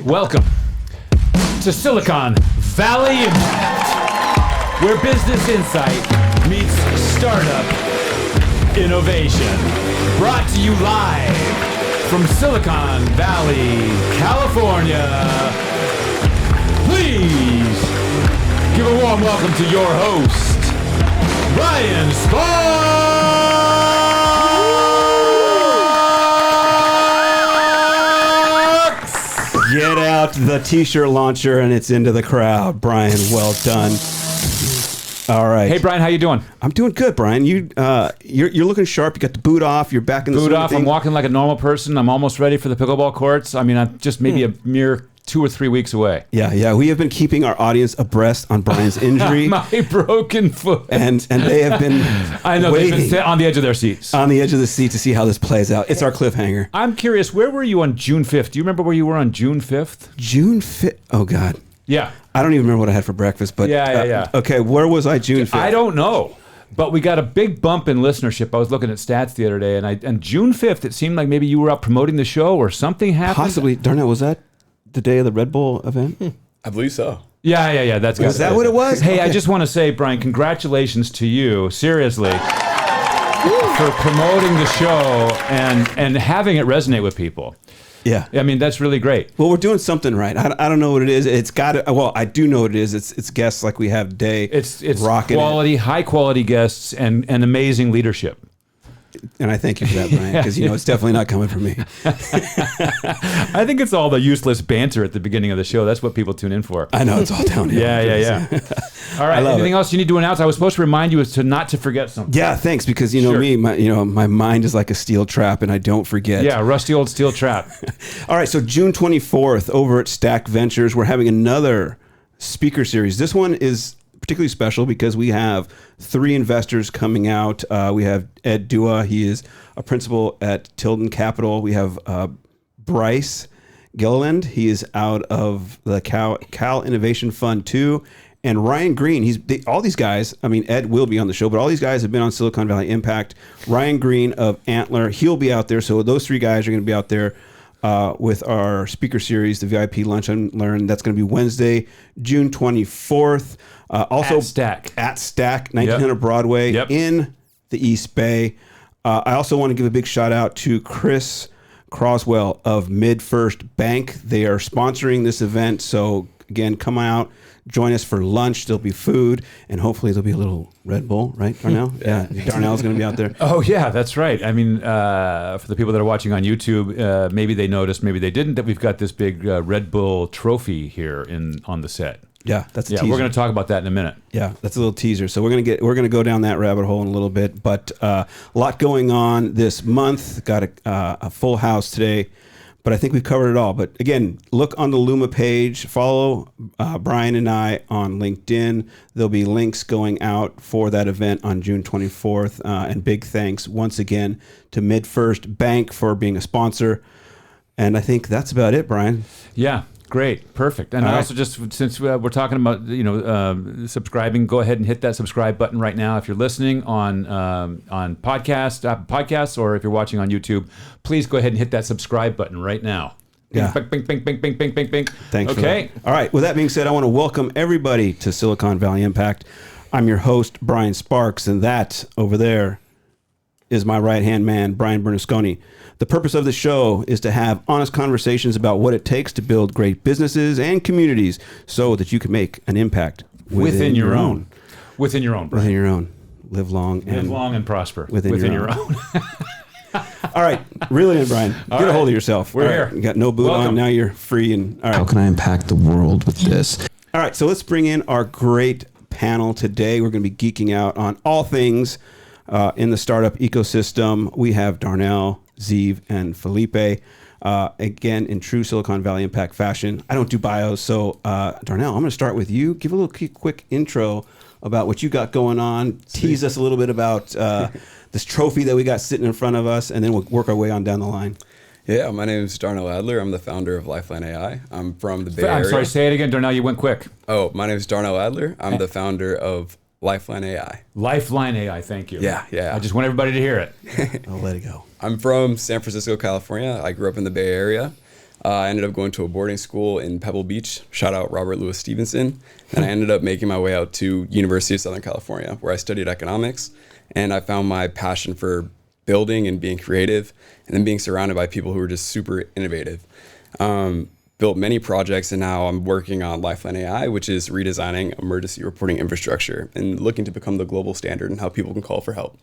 Welcome to Silicon Valley Impact, where business insight meets startup innovation. Brought to you live from Silicon Valley, California. Please give a warm welcome to your host, Brian Sparks. Get out the t-shirt launcher and it's into the crowd. Brian, well done. All right. Hey, Brian, how you doing? I'm doing good, Brian. You're looking sharp. You got the boot off. You're back in the boot off. thing. I'm walking like a normal person. I'm almost ready for the pickleball courts. I mean, I'm just maybe a mere 2 or 3 weeks away. Yeah. We have been keeping our audience abreast on Brian's injury. My broken foot. And they have been I know, waiting they've been on the edge of their seats. On the edge of the seat to see how this plays out. It's our cliffhanger. I'm curious, where were you on June 5th? Do you remember where you were on June 5th? June 5th? Oh, God. Yeah. I don't even remember what I had for breakfast. But Yeah. Okay, where was I June 5th? I don't know. But we got a big bump in listership. I was looking at stats the other day, and June 5th, it seemed like maybe you were out promoting the show or something happened. Possibly. Darnell, was that the day of the Red Bull event? I believe so. Yeah. That's good. Was that what it was? Hey, Okay. I just want to say, Brian, congratulations to you, seriously, for promoting the show and having it resonate with people. Yeah. I mean, that's really great. Well, we're doing something right. I don't know what it is. It's got to, well, I do know what it is. It's guests like we have today. It's rocking quality, high quality guests and amazing leadership. And I thank you for that, Brian, because it's definitely not coming from me. I think it's all the useless banter at the beginning of the show. That's what people tune in for. I know, it's all downhill. Yeah. All right. Anything else you need to announce? I was supposed to remind you not to forget something. Yeah, thanks, because Sure. me, my mind is like a steel trap, and I don't forget. Yeah, rusty old steel trap. All right, so June 24th over at Stack Ventures, we're having another speaker series. This one is particularly special because we have 3 investors coming out. We have Ed Dua. He is a principal at Tilden Capital. We have Bryce Gilliland. He is out of the Cal Innovation Fund 2. And Ryan Green. All these guys, I mean, Ed will be on the show, but all these guys have been on Silicon Valley Impact. Ryan Green of Antler, he'll be out there. So those 3 guys are going to be out there with our speaker series, the VIP Lunch and Learn. That's going to be Wednesday, June 24th. Also at Stack 1900 Broadway in the East Bay. I also want to give a big shout out to Chris Croswell of MidFirst Bank. They are sponsoring this event. So again, come out, join us for lunch. There'll be food, and hopefully there'll be a little Red Bull, right, Darnell? Yeah, Darnell's going to be out there. Oh, yeah, that's right. I mean, for the people that are watching on YouTube, maybe they noticed, maybe they didn't, that we've got this big Red Bull trophy here on the set. Yeah, that's a teaser. We're going to talk about that in a minute. Yeah, that's a little teaser. So we're going to go down that rabbit hole in a little bit, but a lot going on this month. Got a full house today, but I think we've covered it all. But again, look on the Luma page, follow Brian and I on LinkedIn. There'll be links going out for that event on June 24th. And big thanks once again to MidFirst Bank for being a sponsor. And I think that's about it, Brian. Yeah. Great, perfect. And also, just since we're talking about subscribing, go ahead and hit that subscribe button right now. If you're listening on podcasts, or if you're watching on YouTube, please go ahead and hit that subscribe button right now. Yeah. Bing, bing, bing, bing, bing, bing, bing, bing. Thanks. Okay. All right. With that being said, I want to welcome everybody to Silicon Valley Impact. I'm your host, Brian Sparks, and that over there is my right-hand man, Brian Bernasconi. The purpose of the show is to have honest conversations about what it takes to build great businesses and communities so that you can make an impact within your own. Within your own, Brian. Within your own. Live long and prosper. Within your own. All right. Really, Brian. Get a hold of yourself. We're here. You got no boot on. Now you're free. And all right. How can I impact the world with this? All right. So let's bring in our great panel today. We're going to be geeking out on all things in the startup ecosystem. We have Darnell, Ziv, and Felipe. Again, in true Silicon Valley Impact fashion. I don't do bios, so Darnell, I'm going to start with you. Give a little quick intro about what you got going on. Tease us a little bit about this trophy that we got sitting in front of us, and then we'll work our way on down the line. Yeah, my name is Darnell Adler. I'm the founder of Lifeline AI. I'm from the Bay Area. I'm sorry, say it again, Darnell. You went quick. Oh, my name is Darnell Adler. I'm the founder of Lifeline AI. Lifeline AI, thank you. Yeah. I just want everybody to hear it. I'll let it go. I'm from San Francisco, California. I grew up in the Bay Area. I ended up going to a boarding school in Pebble Beach. Shout out Robert Louis Stevenson. And I ended up making my way out to University of Southern California, where I studied economics. And I found my passion for building and being creative, and then being surrounded by people who were just super innovative. Built many projects, and now I'm working on Lifeline AI, which is redesigning emergency reporting infrastructure and looking to become the global standard in how people can call for help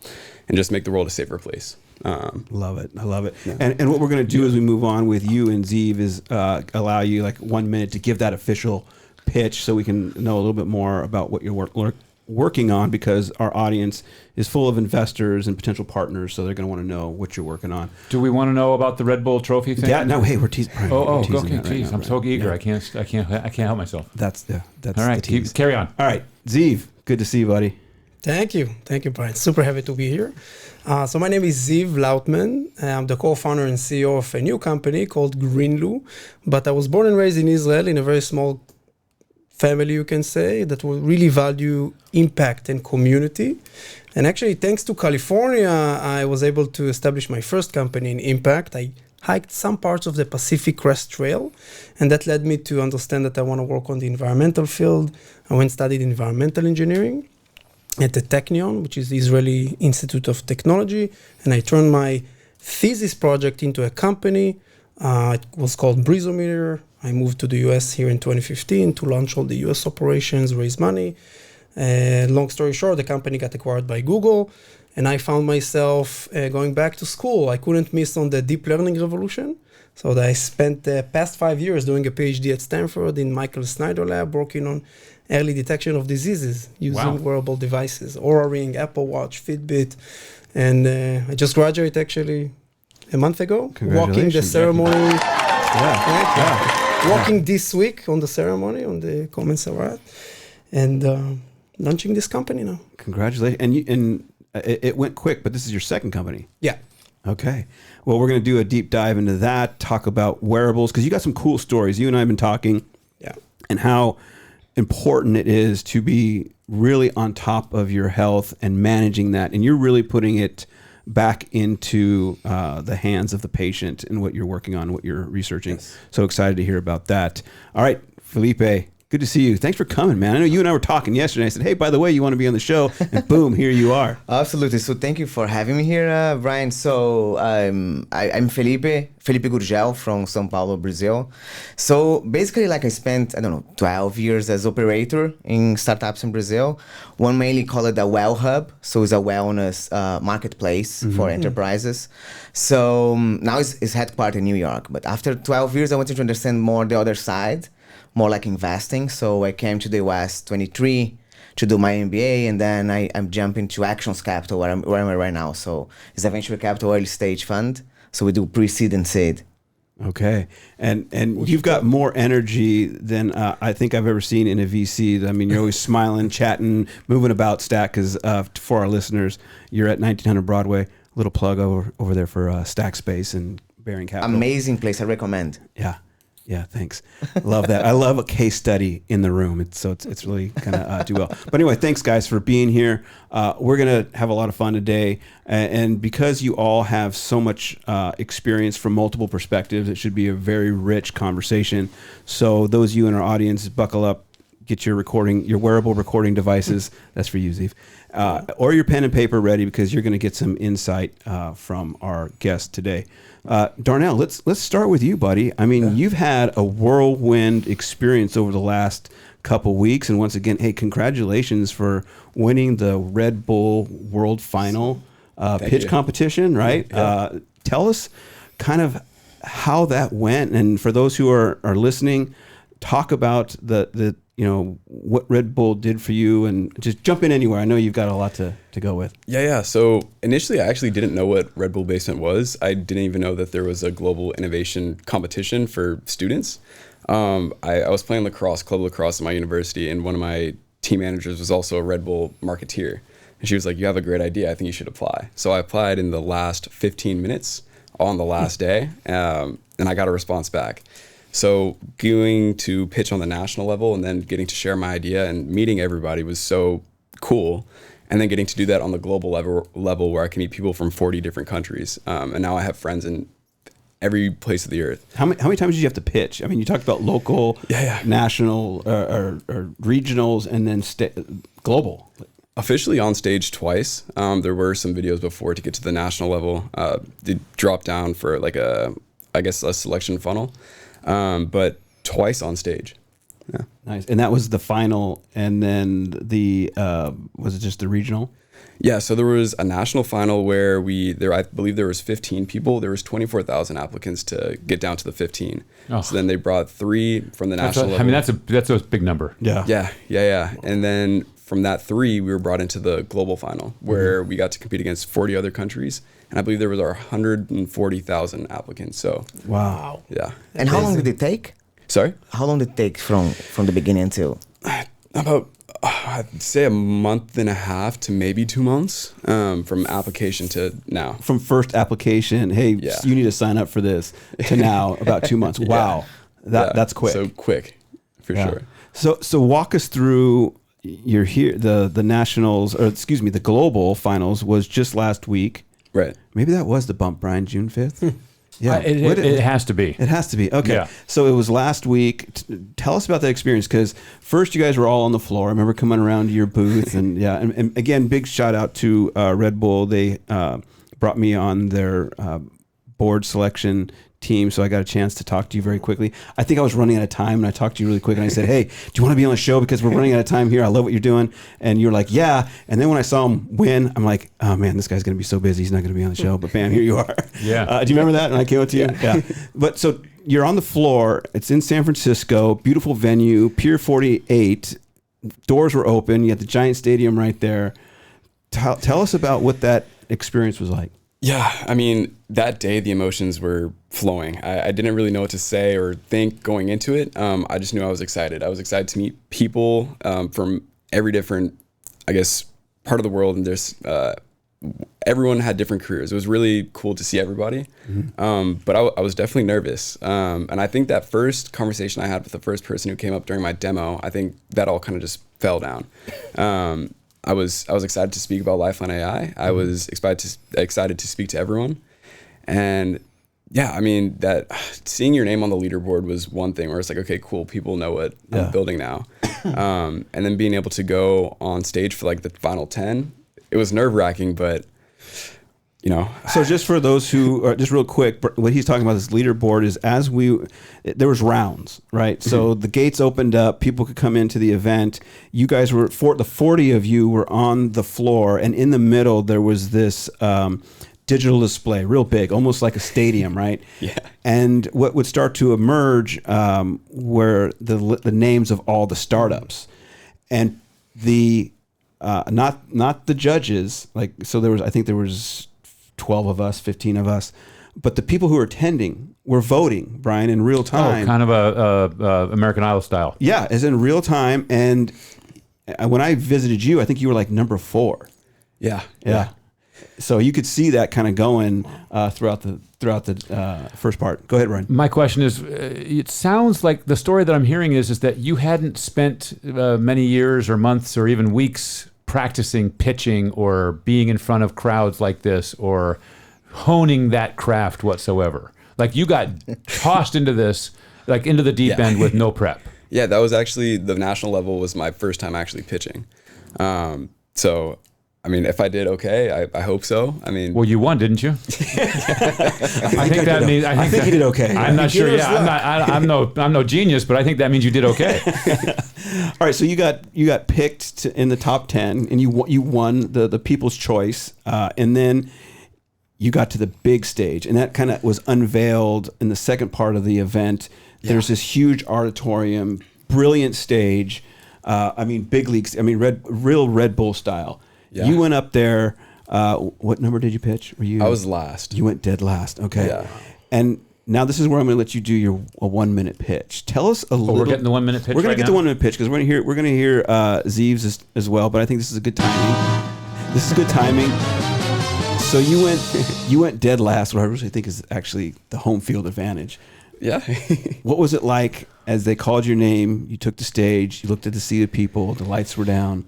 and just make the world a safer place. Love it. I love it. Yeah. And what we're going to do as we move on with you and Ziv is allow you like 1 minute to give that official pitch so we can know a little bit more about what you're working on, because our audience is full of investors and potential partners, so they're going to want to know what you're working on. Do we want to know about the Red Bull Trophy thing? Yeah, no, hey, we're teasing. Oh, teasing okay, that right geez, now, I'm so eager. Yeah. I can't help myself. That's All the right, tease. carry on. All right, Ziv, good to see you, buddy. Thank you, Brian. Super happy to be here. So my name is Ziv Lautman. I'm the co-founder and CEO of a new company called Greenloo, but I was born and raised in Israel in a very small family, you can say, that will really value impact and community. And actually, thanks to California, I was able to establish my first company in impact. I hiked some parts of the Pacific Crest Trail, and that led me to understand that I want to work on the environmental field. I went and studied environmental engineering at the Technion, which is the Israeli Institute of Technology, and I turned my thesis project into a company. It was called Breezometer. I moved to the US here in 2015 to launch all the US operations, raise money. Long story short, the company got acquired by Google, and I found myself going back to school. I couldn't miss on the deep learning revolution. So I spent the past 5 years doing a PhD at Stanford in Michael Snyder lab, working on early detection of diseases using wearable devices, Oura Ring, Apple Watch, Fitbit. And I just graduated actually a month ago, walking the ceremony. Walking this week on the ceremony, on the Commensarate, and launching this company now. Congratulations. And it went quick, but this is your second company. Yeah. Okay. Well, we're going to do a deep dive into that, talk about wearables, because you got some cool stories. You and I have been talking, and how important it is to be really on top of your health and managing that. And you're really putting it back into the hands of the patient and what you're working on, what you're researching. Yes. So excited to hear about that. All right, Felipe, good to see you. Thanks for coming, man. I know you and I were talking yesterday. I said, hey, by the way, you want to be on the show? And boom, here you are. Absolutely. So thank you for having me here, Brian. So I'm Felipe Gurgel from São Paulo, Brazil. So basically, like I spent, 12 years as operator in startups in Brazil. One mainly call it a Well Hub. So it's a wellness marketplace for enterprises. So now it's headquartered in New York. But after 12 years, I wanted to understand more the other side, more like investing. So I came to the US 23 to do my MBA, and then I'm jumping to Actions Capital, where I'm at right now. So it's a venture capital early stage fund. So we do pre-seed and seed. Okay. And you've got more energy than I think I've ever seen in a VC. I mean, you're always smiling, chatting, moving about, Stack, because for our listeners, you're at 1900 Broadway. Little plug over there for Stack Space and Bearing Capital. Amazing place. I recommend. Yeah, thanks. Love that. I love a case study in the room. It's really kind of do well. But anyway, thanks guys for being here. We're gonna have a lot of fun today, and because you all have so much experience from multiple perspectives, it should be a very rich conversation. So those of you in our audience, buckle up, get your wearable recording devices. That's for you, Ziv. Or your pen and paper ready, because you're going to get some insight from our guest today. Darnell, let's start with you, buddy. I mean, you've had a whirlwind experience over the last couple weeks, and once again, hey, congratulations for winning the Red Bull World Final pitch competition, right? Yeah. Tell us kind of how that went, and for those who are listening, talk about the what Red Bull did for you, and just jump in anywhere. I know you've got a lot to go with. Yeah. So initially, I actually didn't know what Red Bull Basement was. I didn't even know that there was a global innovation competition for students. I was playing club lacrosse at my university, and one of my team managers was also a Red Bull marketeer. And she was like, you have a great idea. I think you should apply. So I applied in the last 15 minutes on the last day, and I got a response back. So going to pitch on the national level and then getting to share my idea and meeting everybody was so cool. And then getting to do that on the global level where I can meet people from 40 different countries. And now I have friends in every place of the earth. How many times did you have to pitch? I mean, you talked about local, national, or regionals, and then global. Officially on stage twice. There were some videos before to get to the national level. They dropped down for like a selection funnel, but twice on stage. Yeah. Nice. And that was the final, and then was it just the regional? Yeah, so there was a national final where I believe there was 15 people. There was 24,000 applicants to get down to the 15. Oh. So then they brought 3 from the national level. I mean, that's a big number. Yeah. Yeah. And then from that 3, we were brought into the global final where we got to compete against 40 other countries. And I believe there was 140,000 applicants. So wow. Yeah. And how long did it take? Sorry? How long did it take from the beginning until? About I'd say a month and a half to maybe 2 months from application to now. From first application, hey, you need to sign up for this, to now, about 2 months. Wow, that's quick. So quick, for sure. So walk us through. You're here. The nationals, or excuse me, the global finals was just last week. Right. Maybe that was the bump, Brian, June 5th. Yeah, it has to be. It has to be. Okay. Yeah. So it was last week. Tell us about that experience, because first you guys were all on the floor. I remember coming around to your booth, and and again, big shout out to Red Bull. They brought me on their board selection team, so I got a chance to talk to you very quickly. I think I was running out of time, and I talked to you really quick, and I said, "Hey, do you want to be on the show? Because we're running out of time here. I love what you're doing." And you're like, "Yeah." And then when I saw him win, I'm like, "Oh man, this guy's going to be so busy. He's not going to be on the show." But bam, here you are. Yeah. Do you remember that? And I came up to you. Yeah. But so you're on the floor. It's in San Francisco. Beautiful venue. Pier 48. Doors were open. You had the giant stadium right there. Tell us about what that experience was like. Yeah, I mean, that day the emotions were flowing. I didn't really know what to say or think going into it. I just knew I was excited. I was excited to meet people from every different, I guess, part of the world. And there's everyone had different careers. It was really cool to see everybody. Mm-hmm. But I was definitely nervous. And I think that first conversation I had with the first person who came up during my demo, I think that all kind of just fell down. I was excited to speak about Lifeline AI. I was excited to speak to everyone. And yeah, I mean, that seeing your name on the leaderboard was one thing where it's like, okay, cool, people know what I'm building now. And then being able to go on stage for like the final 10, it was nerve-wracking, but you know. So just for those who, just real quick, what he's talking about, this leaderboard is there was rounds, right? So the gates opened up, people could come into the event. You guys the 40 of you were on the floor, and in the middle there was this digital display, real big, almost like a stadium, right? Yeah. And what would start to emerge were the names of all the startups, and not the judges. Like, so I think there was 12 of us, 15 of us, but the people who were attending were voting, Brian, in real time. Oh, kind of a American Idol style. Yeah, as in real time. And when I visited you, I think you were like number 4. Yeah. So you could see that kind of going throughout the first part. Go ahead, Brian. My question is, it sounds like the story that I'm hearing is that you hadn't spent many years or months or even weeks practicing pitching or being in front of crowds like this or honing that craft whatsoever. Like, you got tossed into this, like into the deep end with no prep. Yeah, that was actually, the national level was my first time actually pitching. So, I mean, if I did okay, I hope so. I mean, well, you won, didn't you? I think you did okay. I'm not sure. Yeah, I'm no genius, but I think that means you did okay. All right, so you got picked in the top 10, and you won the People's Choice, and then you got to the big stage, and that kind of was unveiled in the second part of the event. Yeah. There's this huge auditorium, brilliant stage. I mean, big leagues. I mean, real Red Bull style. Yeah. You went up there. What number did you pitch? I was last. You went dead last. Okay. Yeah. And now this is where I'm going to let you do a 1 minute pitch. Tell us a little. We're getting the 1 minute pitch. We're going to get the 1 minute pitch because we're going to hear Ziv's as well. But I think this is a good timing. So you went dead last. What I really think is actually the home field advantage. Yeah. What was it like as they called your name? You took the stage. You looked at the sea of people. The lights were down.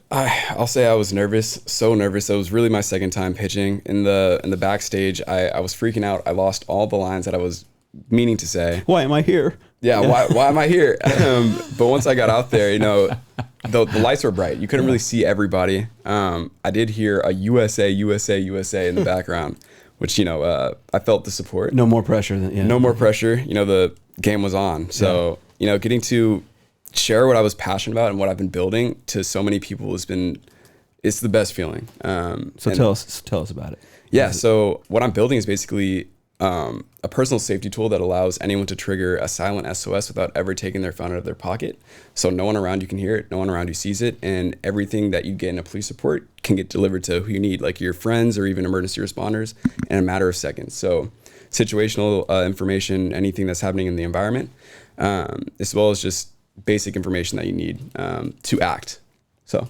I'll say I was nervous, so nervous. It was really my second time pitching. In the backstage, I was freaking out. I lost all the lines that I was meaning to say. Why am I here? Yeah, why am I here? But once I got out there, you know, the lights were bright. You couldn't really see everybody. I did hear a USA, USA, USA in the background, which, you know, I felt the support. No more pressure. No more pressure. You know, the game was on. So, you know, getting to share what I was passionate about and what I've been building to so many people it's the best feeling. So tell us about it. Yeah. So what I'm building is basically a personal safety tool that allows anyone to trigger a silent SOS without ever taking their phone out of their pocket. So no one around you can hear it, no one around you sees it, and everything that you get in a police report can get delivered to who you need, like your friends or even emergency responders, in a matter of seconds. So situational information, anything that's happening in the environment, as well as just basic information that you need to act. So,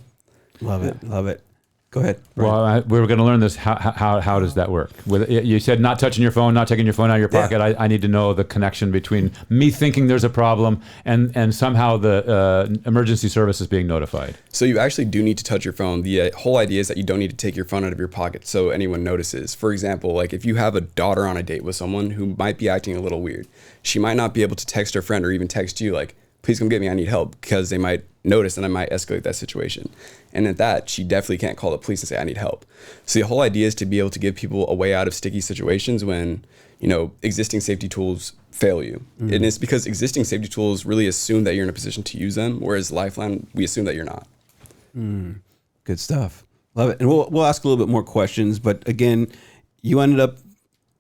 love it. Go ahead, Brian. Well, we were going to learn this. How does that work? You said not touching your phone, not taking your phone out of your pocket. I need to know the connection between me thinking there's a problem and somehow the emergency service is being notified. So you actually do need to touch your phone. The whole idea is that you don't need to take your phone out of your pocket so anyone notices. For example, like if you have a daughter on a date with someone who might be acting a little weird, she might not be able to text her friend or even text you like, please come get me, I need help, because they might notice and I might escalate that situation. And at that, she definitely can't call the police and say, I need help. So the whole idea is to be able to give people a way out of sticky situations when, you know, existing safety tools fail you. Mm-hmm. And it's because existing safety tools really assume that you're in a position to use them, whereas Lifeline, we assume that you're not. Good stuff. Love it. And we'll ask a little bit more questions, but again, you ended up,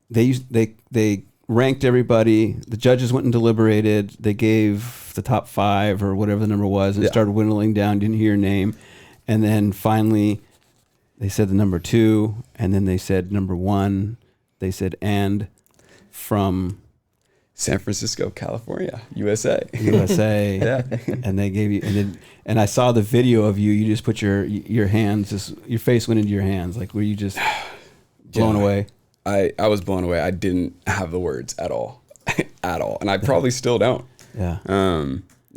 they ranked everybody. The judges went and deliberated. They gave the top 5 or whatever the number was and started whittling down, didn't hear your name. And then finally they said the number 2, and then they said number 1. They said, and from San Francisco, California, USA. Yeah. And they gave you, and I saw the video of you. You just put your hands, your face went into your hands. Like, were you just blown away? I was blown away. I didn't have the words at all, and I probably still don't.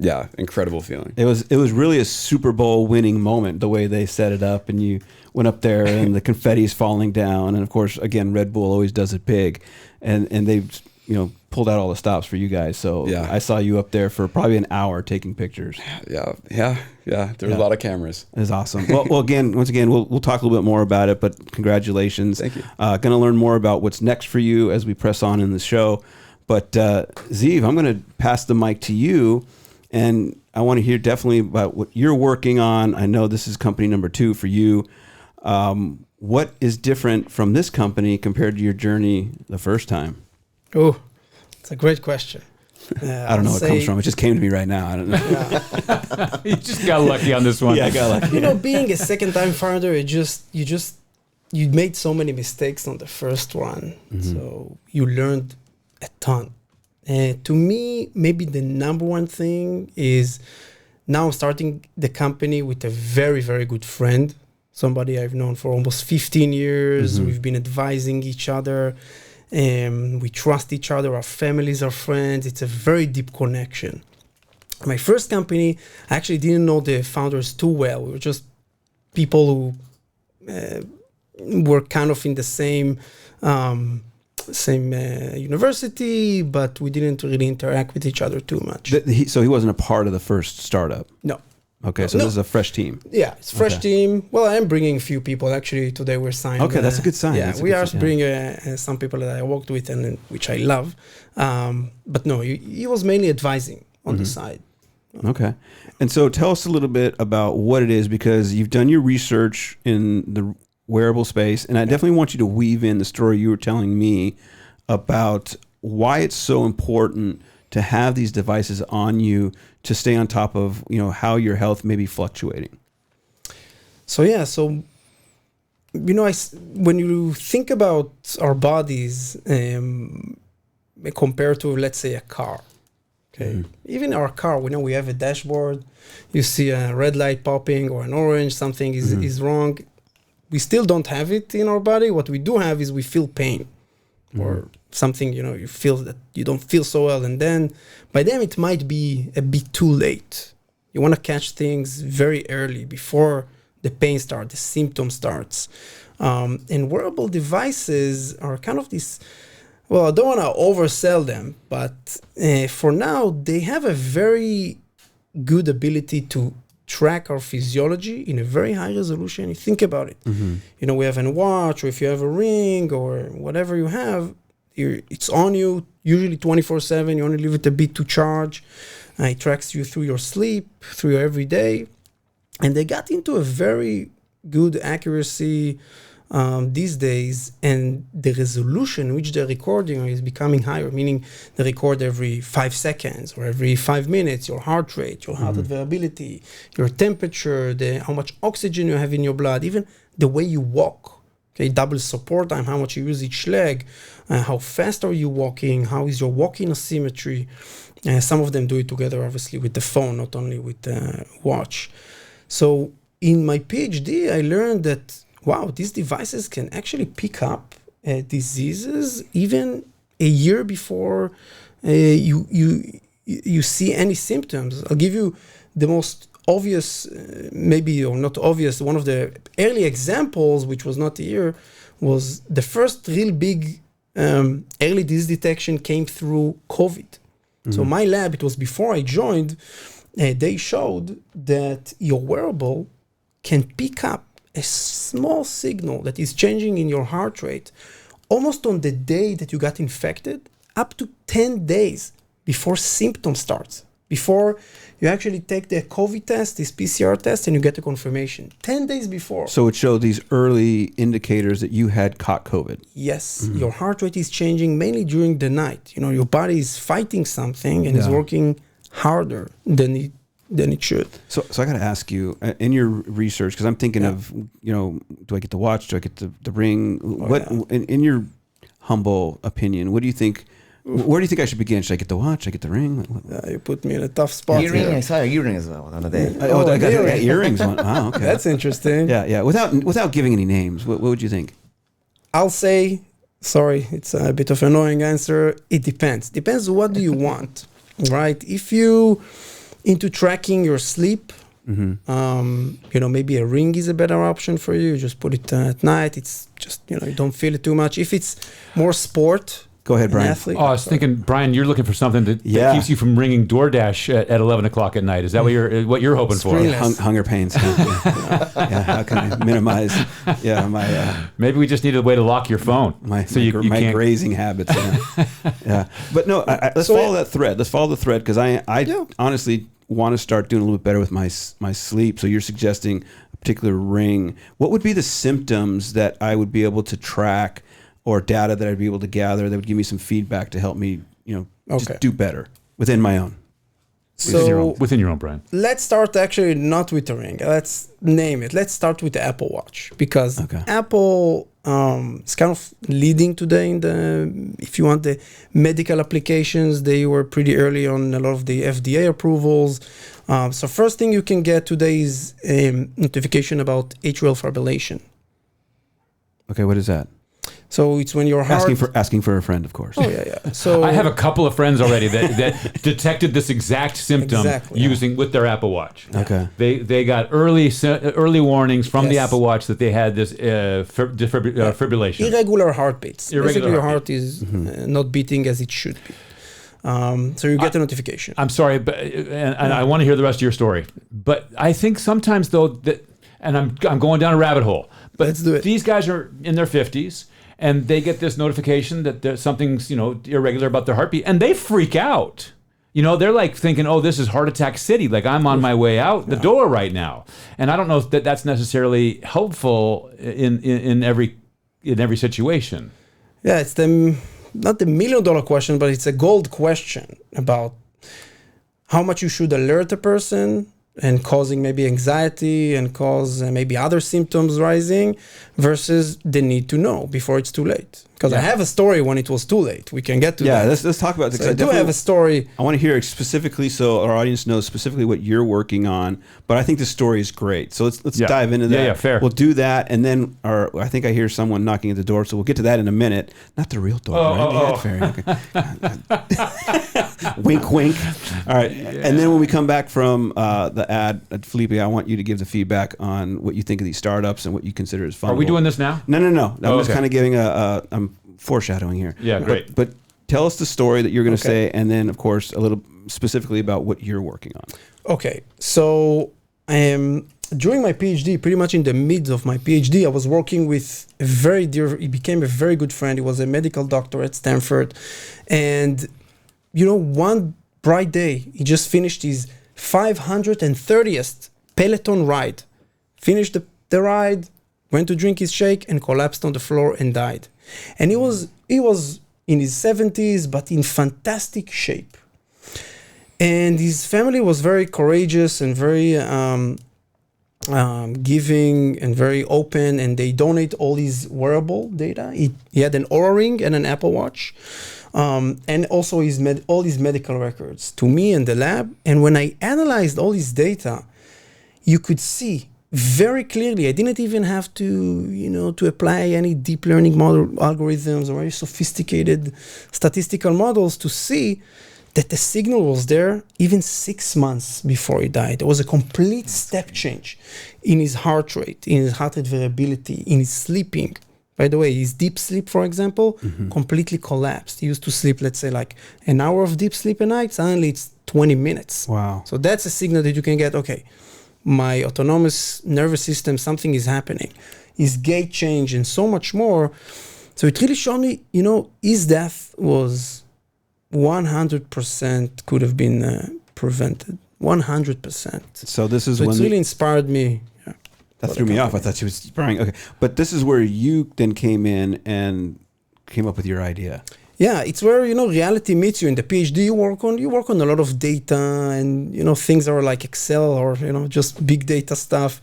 Yeah, incredible feeling. It was really a Super Bowl winning moment, the way they set it up, and you went up there and the confetti's falling down, and of course, again, Red Bull always does it big, and they pulled out all the stops for you guys. So I saw you up there for probably an hour taking pictures. Yeah. There was a lot of cameras. It was awesome. Well, once again, we'll talk a little bit more about it, but congratulations. Thank you. Going to learn more about what's next for you as we press on in the show. But Ziv, I'm going to pass the mic to you, and I want to hear definitely about what you're working on. I know this is company number 2 for you. What is different from this company compared to your journey the first time? Oh, it's a great question. I don't know where it comes from. It just came to me right now. I don't know. Yeah. You just got lucky on this one. Yeah, I got lucky. Being a second-time founder, you made so many mistakes on the first one, so you learned a ton. To me, maybe the number one thing is now I'm starting the company with a very, very good friend, somebody I've known for almost 15 years. We've been advising each other. We trust each other. Our families are friends. It's a very deep connection. My first company, I actually didn't know the founders too well. We were just people who were kind of in the same university, but we didn't really interact with each other too much. So he wasn't a part of the first startup? No. Okay, so this is a fresh team. Yeah, it's a fresh team. Well, I am bringing a few people. Actually, today we're signing. Okay, that's a good sign. Yeah, we are bringing some people that I worked with and which I love. But no, he was mainly advising on the side. Okay. And so tell us a little bit about what it is, because you've done your research in the wearable space, and I definitely want you to weave in the story you were telling me about why it's so important to have these devices on you to stay on top of, how your health may be fluctuating. So when you think about our bodies compared to, let's say, a car, okay, even our car, we have a dashboard, you see a red light popping or an orange, something is wrong. We still don't have it in our body. What we do have is we feel pain or something, you feel that you don't feel so well. And then by then it might be a bit too late. You want to catch things very early before the pain starts, the symptom starts. And wearable devices are kind of this, well, I don't want to oversell them, but for now, they have a very good ability to track our physiology in a very high resolution. You think about it. You know, we have a watch, or if you have a ring, or whatever you have, it's on you, usually 24/7. You only leave it a bit to charge. It tracks you through your sleep, through your everyday. And they got into a very good accuracy these days, and the resolution which they're recording is becoming higher, meaning they record every 5 seconds or every 5 minutes, your heart rate, your heart rate variability, your temperature, how much oxygen you have in your blood, even the way you walk. Okay, double support time, how much you use each leg, how fast are you walking, how is your walking asymmetry. Some of them do it together, obviously, with the phone, not only with the watch. So in my PhD, I learned that, wow, these devices can actually pick up diseases even a year before you see any symptoms. I'll give you the most obvious, maybe or not obvious, one of the early examples, which was not here, was the first real big early disease detection came through COVID. So my lab, it was before I joined, they showed that your wearable can pick up a small signal that is changing in your heart rate almost on the day that you got infected, up to 10 days before symptom starts, before you actually take the COVID test, this PCR test, and you get a confirmation. 10 days before. So it showed these early indicators that you had caught COVID. Yes, your heart rate is changing mainly during the night. You know, your body is fighting something and is working harder than it should. So I got to ask you, in your research, because I'm thinking of, you know, do I get the watch? Do I get the ring? In your humble opinion, what do you think? Where do you think I should begin? Should I get the watch? Should I get the ring? You put me in a tough spot. Earring, here. I saw your earring as well the other day. I got earrings on. Wow, okay. That's interesting. Yeah. Without giving any names, what would you think? I'll say, sorry, it's a bit of an annoying answer. It depends. Depends what do you want, right? If you into tracking your sleep, you know, maybe a ring is a better option for you. Just put it at night. It's just, you know, you don't feel it too much. If it's more sport, go ahead, Brian. athlete, Oh, I was thinking, Brian, you're looking for something that keeps you from ringing DoorDash at 11 o'clock at night. Is that what you're hoping for? Hunger pains. Yeah, how can I minimize? Yeah, my Maybe we just need a way to lock your phone. my can't- grazing habits. Yeah, but no, let's follow that thread. Let's follow the thread, because I honestly want to start doing a little bit better with my sleep. So you're suggesting a particular ring. What would be the symptoms that I would be able to track, or data that I'd be able to gather that would give me some feedback to help me, you know, just do better within my own? Within your own, Brian. Let's start actually not with the ring. Let's name it. Let's start with the Apple Watch, because Apple is kind of leading today in the, if you want, the medical applications. They were pretty early on a lot of the FDA approvals. So first thing you can get today is a notification about atrial fibrillation. Okay, what is that? So it's when your heart... Asking for a friend, of course. Oh, yeah. So I have a couple of friends already that detected this exact symptom using with their Apple Watch. Okay. They got early warnings from the Apple Watch that they had this fibrillation. Irregular heartbeats. Basically, your heart heartbeat. is not beating as it should be. So you get a notification. I'm sorry, but and I want to hear the rest of your story. But I think sometimes, though, that, and I'm going down a rabbit hole, but Let's do it. These guys are in their 50s, and they get this notification that there's something's, you know, irregular about their heartbeat, and they freak out. You know, they're like thinking, oh, this is heart attack city. Like, I'm on my way out the door right now. And I don't know if that's necessarily helpful in every situation. Yeah, it's not the $1 million question, but it's a gold question about how much you should alert a person and causing maybe anxiety and cause maybe other symptoms rising versus the need to know before it's too late. Because I have a story when it was too late. We can get to that. Yeah, let's talk about this. So I do have a story. I want to hear it specifically, so our audience knows specifically what you're working on. But I think the story is great. So let's dive into that. Yeah, fair. We'll do that, and then I think I hear someone knocking at the door, so we'll get to that in a minute. Not the real door, right? Fair. Okay. Wink, wink. All right. And then when we come back from the add, Felipe, I want you to give the feedback on what you think of these startups and what you consider as fun. Are we doing this now? No. I'm just okay. kind of giving I'm foreshadowing here. Yeah, great. But tell us the story that you're going to say, and then, of course, a little specifically about what you're working on. Okay, so during my PhD, pretty much in the midst of my PhD, I was working with he became a very good friend. He was a medical doctor at Stanford. And, one bright day, he just finished his 530th Peloton ride. Finished the ride, went to drink his shake, and collapsed on the floor and died. And he was in his 70s, but in fantastic shape. And his family was very courageous and very giving and very open, and they donate all his wearable data. He had an Oura Ring and an Apple Watch, and also all his medical records to me and the lab. And when I analyzed all his data, you could see very clearly. I didn't even have to apply any deep learning model algorithms or very sophisticated statistical models to see that the signal was there even 6 months before he died. There was a complete step change in his heart rate, in his heart rate variability, in his sleeping. By the way, his deep sleep, for example, completely collapsed. He used to sleep, let's say, like an hour of deep sleep a night. Suddenly it's 20 minutes. Wow. So that's a signal that you can get, okay, my autonomous nervous system, something is happening. His gait change and so much more. So it really showed me, his death was 100% could have been prevented. 100%. So this is So when it's really inspired me. Yeah, that threw me off. I thought she was crying. Okay, but this is where you then came in and came up with your idea. Yeah, it's where, reality meets you. In the PhD you work on a lot of data and, things are like Excel or, just big data stuff.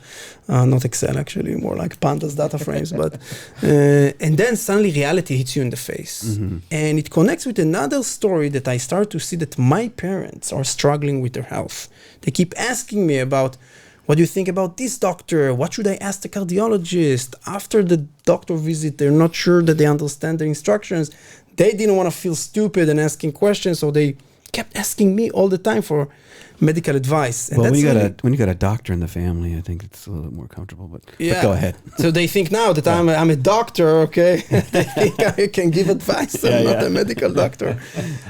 Not Excel, actually, more like pandas data frames. But and then suddenly reality hits you in the face. Mm-hmm. And it connects with another story that I start to see that my parents are struggling with their health. They keep asking me about, what do you think about this doctor? What should I ask the cardiologist? After the doctor visit, they're not sure that they understand the instructions. They didn't want to feel stupid and asking questions, so they kept asking me all the time for medical advice. And well, that's when you got a doctor in the family, I think it's a little bit more comfortable. But go ahead. So they think now that I'm a doctor, okay? They think I can give advice. I'm not a medical doctor.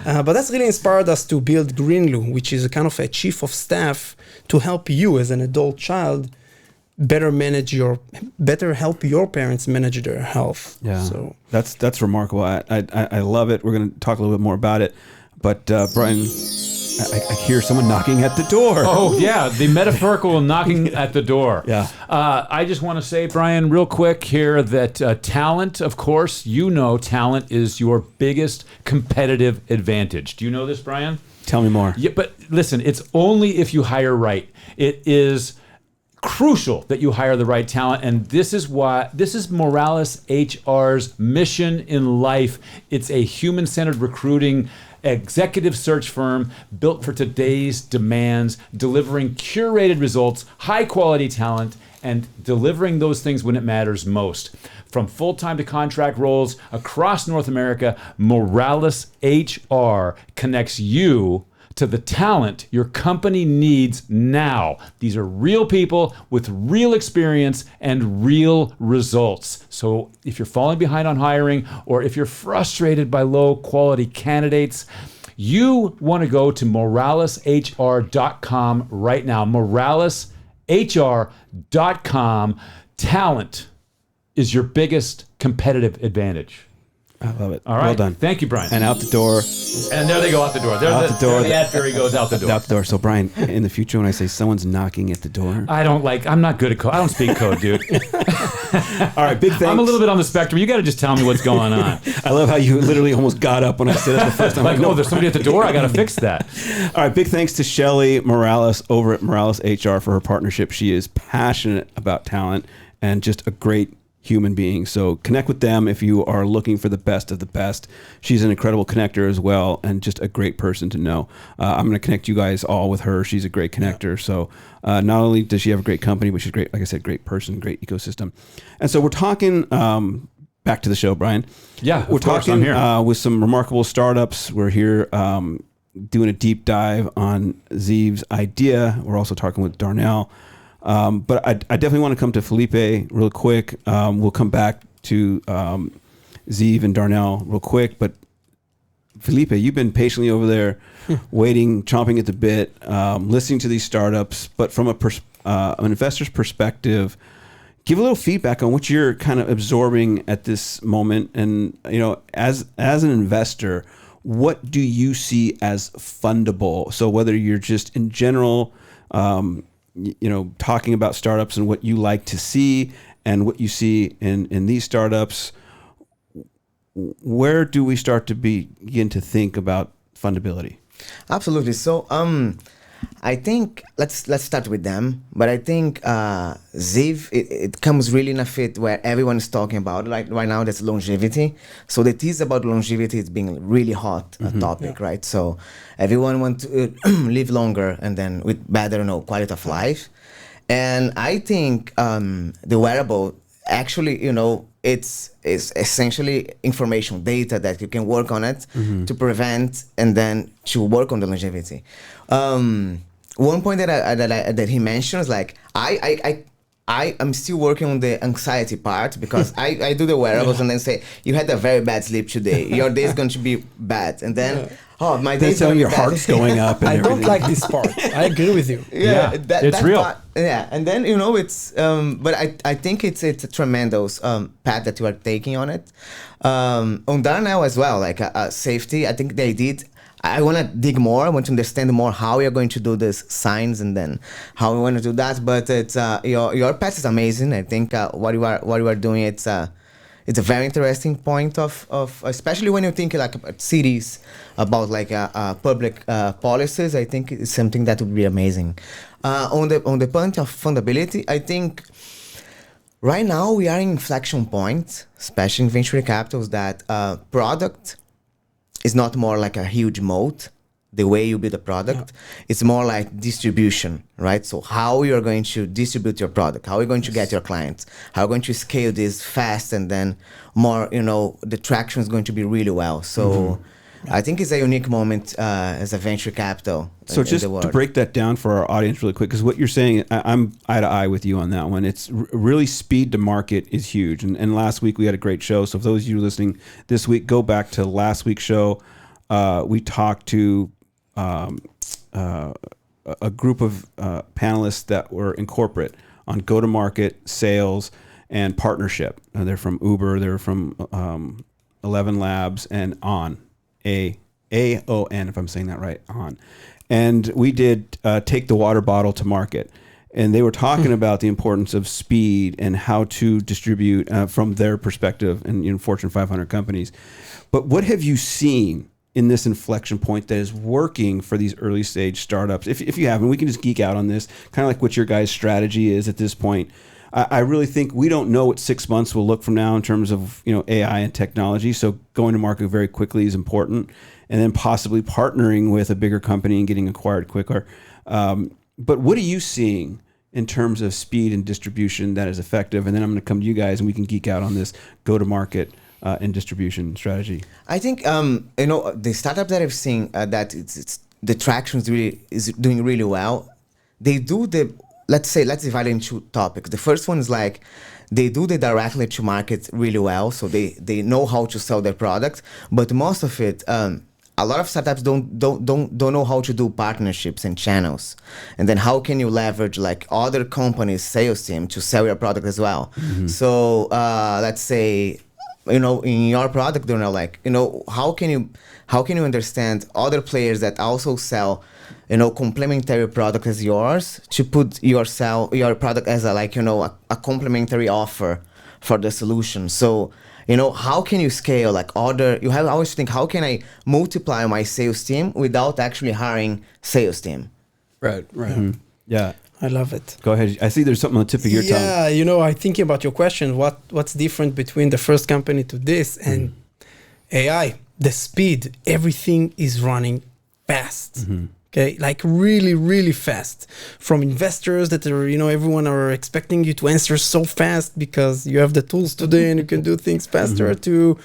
But that's really inspired us to build Greenloo, which is a kind of a chief of staff to help you as an adult child better help your parents manage their health. Yeah, so that's remarkable. I love it. We're going to talk a little bit more about it. But Brian, I hear someone knocking at the door. Oh yeah, the metaphorical knocking at the door. Yeah. I just want to say, Brian, real quick here that talent, of course, talent is your biggest competitive advantage. Do you know this, Brian? Tell me more. Yeah, but listen, it's only if you hire right. It is crucial that you hire the right talent, and this is Moralis HR's mission in life. It's a human-centered recruiting executive search firm built for today's demands, delivering curated results, high-quality talent, and delivering those things when it matters most. From full-time to contract roles across North America, Moralis HR connects you to the talent your company needs now. These are real people with real experience and real results. So if you're falling behind on hiring, or if you're frustrated by low quality candidates, you want to go to moralishr.com right now. moralishr.com. Talent is your biggest competitive advantage. I love it. All right. Well done. Thank you, Brian. And out the door. And there they go out the door. There the ad fairy goes out the door. Out the door. So, Brian, in the future, when I say someone's knocking at the door, I'm not good at code. I don't speak code, dude. All right, big thanks. I'm a little bit on the spectrum. You got to just tell me what's going on. I love how you literally almost got up when I said it the first time. No, there's somebody at the door. I got to fix that. All right, big thanks to Shelly Moralis over at Moralis HR for her partnership. She is passionate about talent and just a great human being. So connect with them if you are looking for the best of the best. She's an incredible connector as well, and just a great person to know. I'm going to connect you guys all with her. She's a great connector. So not only does she have a great company, but she's great, like I said, great person, great ecosystem. And so we're talking back to the show, Brian. Yeah, we're talking with some remarkable startups. We're here doing a deep dive on Ziv's idea. We're also talking with Darnell. But I definitely want to come to Felipe real quick. We'll come back to Ziv and Darnell real quick. But Felipe, you've been patiently over there waiting, chomping at the bit, listening to these startups. But from an investor's perspective, give a little feedback on what you're kind of absorbing at this moment. And, as an investor, what do you see as fundable? So whether you're just in general, talking about startups and what you like to see and what you see in these startups, where do we start to begin to think about fundability? Absolutely. So I think let's start with them. But I think Ziv, it comes really in a fit where everyone is talking about. Like right now, that's longevity. So the tease about longevity is being really hot topic, right? So everyone wants to live longer and then with better, quality of life. And I think the wearable actually, it's essentially information, data that you can work on it to prevent and then to work on the longevity. One point that he mentions, like I'm still working on the anxiety part because I do the wearables and then say you had a very bad sleep today. Your day is going to be bad, and then my day is going to be your bad. heart's going up. And I don't like this part. I agree with you. It's real. Part, and then it's but I think it's a tremendous path that you are taking on it. On Darnell as well, like safety. I think they did. I want to dig more. I want to understand more how you're going to do this signs and then how we want to do that. But it's your path is amazing. I think what you are doing, it's a very interesting point of especially when you think like about cities, about like public policies. I think it's something that would be amazing. On the point of fundability, I think right now we are in inflection point, especially in venture capitals, that product is not more like a huge moat, the way you build a product. It's more like distribution, right? So how you're going to distribute your product, how you're going to get your clients, how you're going to scale this fast, and then more, the traction is going to be really well. So I think it's a unique moment as a venture capital. So just to break that down for our audience really quick, because what you're saying, I'm eye to eye with you on that one. It's really speed to market is huge. And last week we had a great show. So for those of you listening this week, go back to last week's show. We talked to a group of panelists that were in corporate on go-to-market, sales, and partnership. They're from Uber, they're from 11 Labs, and On. AON, if I'm saying that right, On. And we did Take the Water Bottle to Market. And they were talking about the importance of speed and how to distribute from their perspective in Fortune 500 companies. But what have you seen in this inflection point that is working for these early stage startups? If you haven't, we can just geek out on this, kind of like what your guys' strategy is at this point. I really think we don't know what 6 months will look from now in terms of AI and technology. So going to market very quickly is important, and then possibly partnering with a bigger company and getting acquired quicker. But what are you seeing in terms of speed and distribution that is effective? And then I'm going to come to you guys and we can geek out on this go to market and distribution strategy. I think the startup that I've seen that it's the traction is doing really well. They do let's divide it into topics. The first one is like they do the directly to market really well, so they know how to sell their product. But most of it, a lot of startups don't know how to do partnerships and channels. And then how can you leverage like other companies' sales team to sell your product as well? Mm-hmm. So let's say in your product, how can you understand other players that also sell complementary product as yours to put your product as a complementary offer for the solution. So, how can you scale you have always think, how can I multiply my sales team without actually hiring sales team? Right. Mm-hmm. Yeah. I love it. Go ahead. I see there's something on the tip of your tongue. Yeah, I think about your question, what's different between the first company to this and AI, the speed, everything is running fast. Mm-hmm. Okay, like really, really fast. From investors that are, everyone are expecting you to answer so fast because you have the tools today and you can do things faster to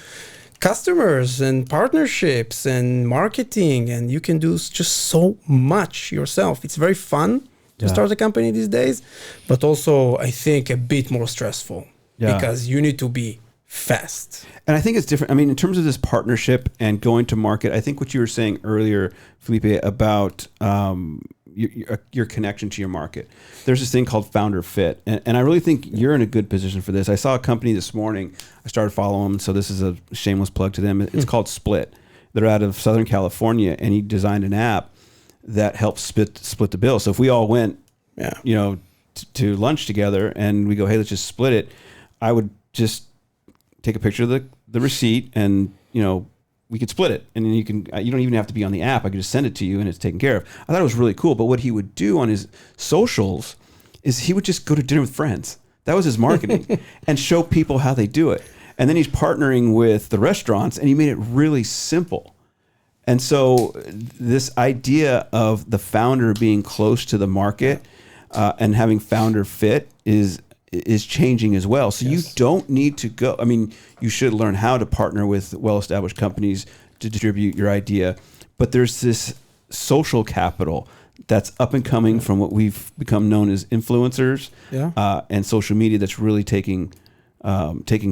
customers and partnerships and marketing, and you can do just so much yourself. It's very fun to start a company these days, but also I think a bit more stressful because you need to be fast. And I think it's different. I mean, in terms of this partnership and going to market, I think what you were saying earlier, Felipe, about your connection to your market. There's this thing called founder fit. And I really think you're in a good position for this. I saw a company this morning. I started following them. So this is a shameless plug to them. It's called Split. They're out of Southern California, and he designed an app that helps split the bill. So if we all went, to lunch together and we go, hey, let's just split it, I would just take a picture of the receipt, and we could split it, and then you don't even have to be on the app. I could just send it to you and it's taken care of. I thought it was really cool. But what he would do on his socials is he would just go to dinner with friends. That was his marketing and show people how they do it. And then he's partnering with the restaurants, and he made it really simple. And so this idea of the founder being close to the market and having founder fit is changing as well. So you don't need to go. I mean, you should learn how to partner with well-established companies to distribute your idea. But there's this social capital that's up and coming from what we've become known as influencers and social media that's really taking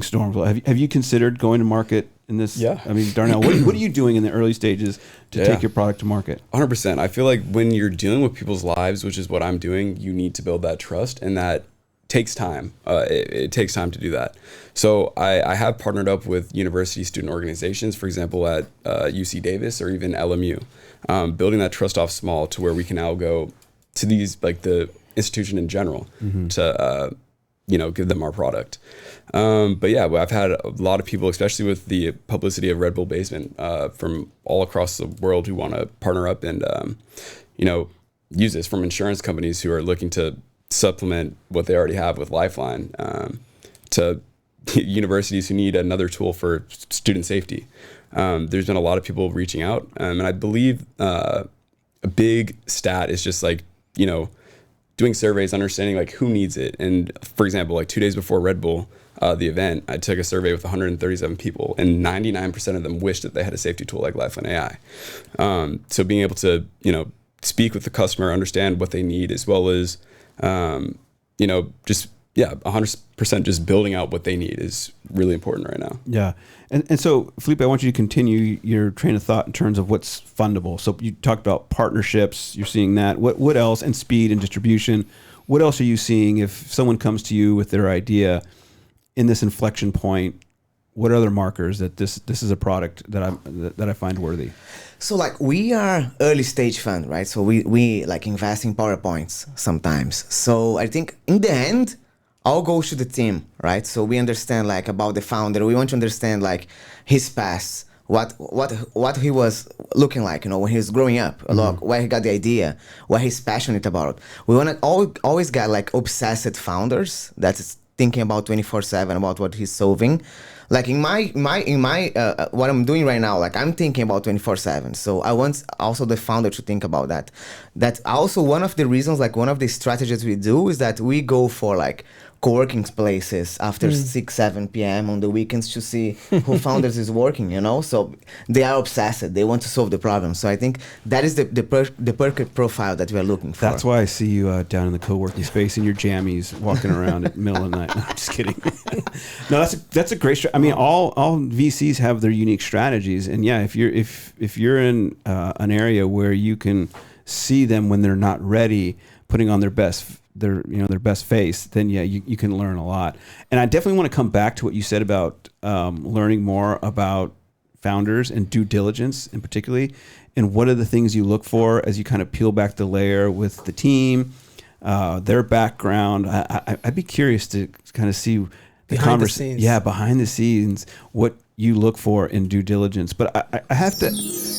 storms. Have you considered going to market in this? Yeah. I mean, Darnell, what are you doing in the early stages to take your product to market? 100%. I feel like when you're dealing with people's lives, which is what I'm doing, you need to build that trust, and that takes time. It takes time to do that. So I have partnered up with university student organizations, for example, at UC Davis or even LMU, building that trust off small to where we can now go to these, like the institution in general, to give them our product. But yeah, I've had a lot of people, especially with the publicity of Red Bull Basement, from all across the world who want to partner up and use this, from insurance companies who are looking to supplement what they already have with Lifeline, to universities who need another tool for student safety. There's been a lot of people reaching out, and I believe a big stat is just like, doing surveys, understanding like who needs it. And for example, like 2 days before Red Bull, the event, I took a survey with 137 people, and 99% of them wished that they had a safety tool like Lifeline AI. So being able to, speak with the customer, understand what they need, as well as, 100% just building out what they need is really important right now. Yeah. And so, Felipe, I want you to continue your train of thought in terms of what's fundable. So you talked about partnerships. You're seeing that. What else? And speed and distribution. What else are you seeing if someone comes to you with their idea in this inflection point? What are other markers that this is a product that I find worthy? So like we are early stage fund, right? So we like invest in PowerPoints sometimes. So I think in the end, all goes to the team, right? So we understand like about the founder. We want to understand like his past, what he was looking like, when he was growing up, where he got the idea, what he's passionate about. We want to always get like obsessed founders that's thinking about 24/7 about what he's solving. Like in my what I'm doing right now, like I'm thinking about 24/7. So I want also the founder to think about that. That's also one of the reasons, like one of the strategies we do is that we go for like co-working places after 6, 7 p.m. on the weekends to see who founders is working, So they are obsessed. They want to solve the problem. So I think that is the perfect profile that we are looking for. That's why I see you down in the co-working space in your jammies walking around at the middle of the night. No, I'm just kidding. No, that's a great I mean, all VCs have their unique strategies. And yeah, if you're in an area where you can see them when they're not ready, putting on their best face, then yeah, you can learn a lot. And I definitely want to come back to what you said about learning more about founders and due diligence, in particularly, and what are the things you look for as you kind of peel back the layer with the team, their background. I'd be curious to kind of see behind the scenes. Yeah, behind the scenes, what you look for in due diligence. But I have to.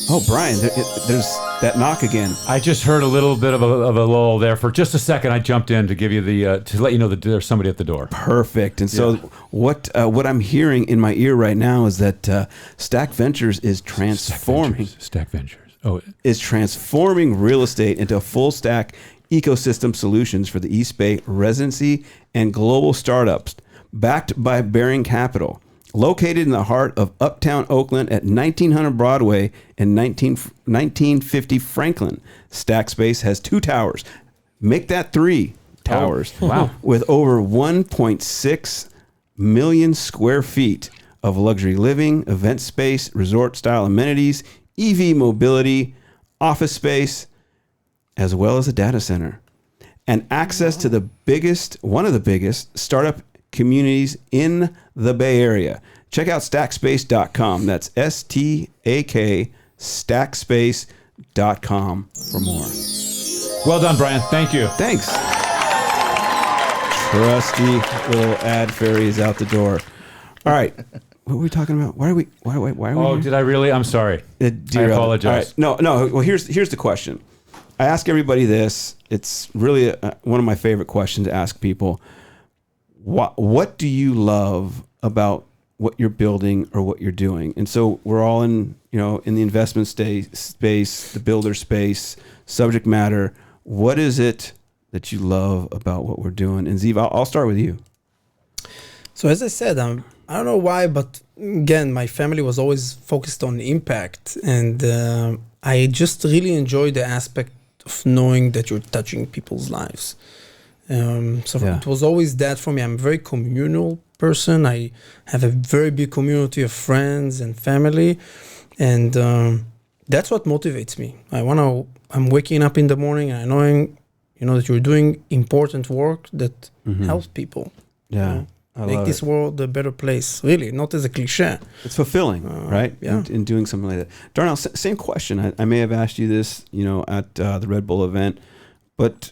Oh, Brian, there's that knock again. I just heard a little bit of a lull there. For just a second, I jumped in to give you to let you know that there's somebody at the door. Perfect. And so what I'm hearing in my ear right now is that Stack Ventures is transforming. Stack Ventures. Oh, is transforming real estate into a full stack ecosystem solutions for the East Bay residency and global startups, backed by Baring Capital. Located in the heart of uptown Oakland at 1900 Broadway and 1950 Franklin, Stack Space has 2 towers. Make that 3 towers. Oh, wow. With over 1.6 million square feet of luxury living, event space, resort-style amenities, EV mobility, office space, as well as a data center. And access to one of the biggest startup communities in the Bay Area. Check out stackspace.com. That's STAK, stackspace.com for more. Well done, Brian. Thank you. Thanks. Trusty little ad fairy is out the door. All right. What were we talking about? Why are we Oh, here? did I really? I'm sorry. I apologize. All right. No. Well, here's the question. I ask everybody this. It's really one of my favorite questions to ask people. What do you love about what you're building or what you're doing? And so we're all in the investment space, the builder space, subject matter. What is it that you love about what we're doing? And Ziv, I'll start with you. So as I said, I don't know why, but again, my family was always focused on impact, and I just really enjoy the aspect of knowing that you're touching people's lives. It was always that for me. I'm a very communal person. I have a very big community of friends and family, and that's what motivates me. I'm waking up in the morning and knowing, that you're doing important work that helps people. Yeah. Make this world a better place, really, not as a cliche. It's fulfilling, right? Yeah. In doing something like that. Darnell, same question. I may have asked you this, at the Red Bull event, but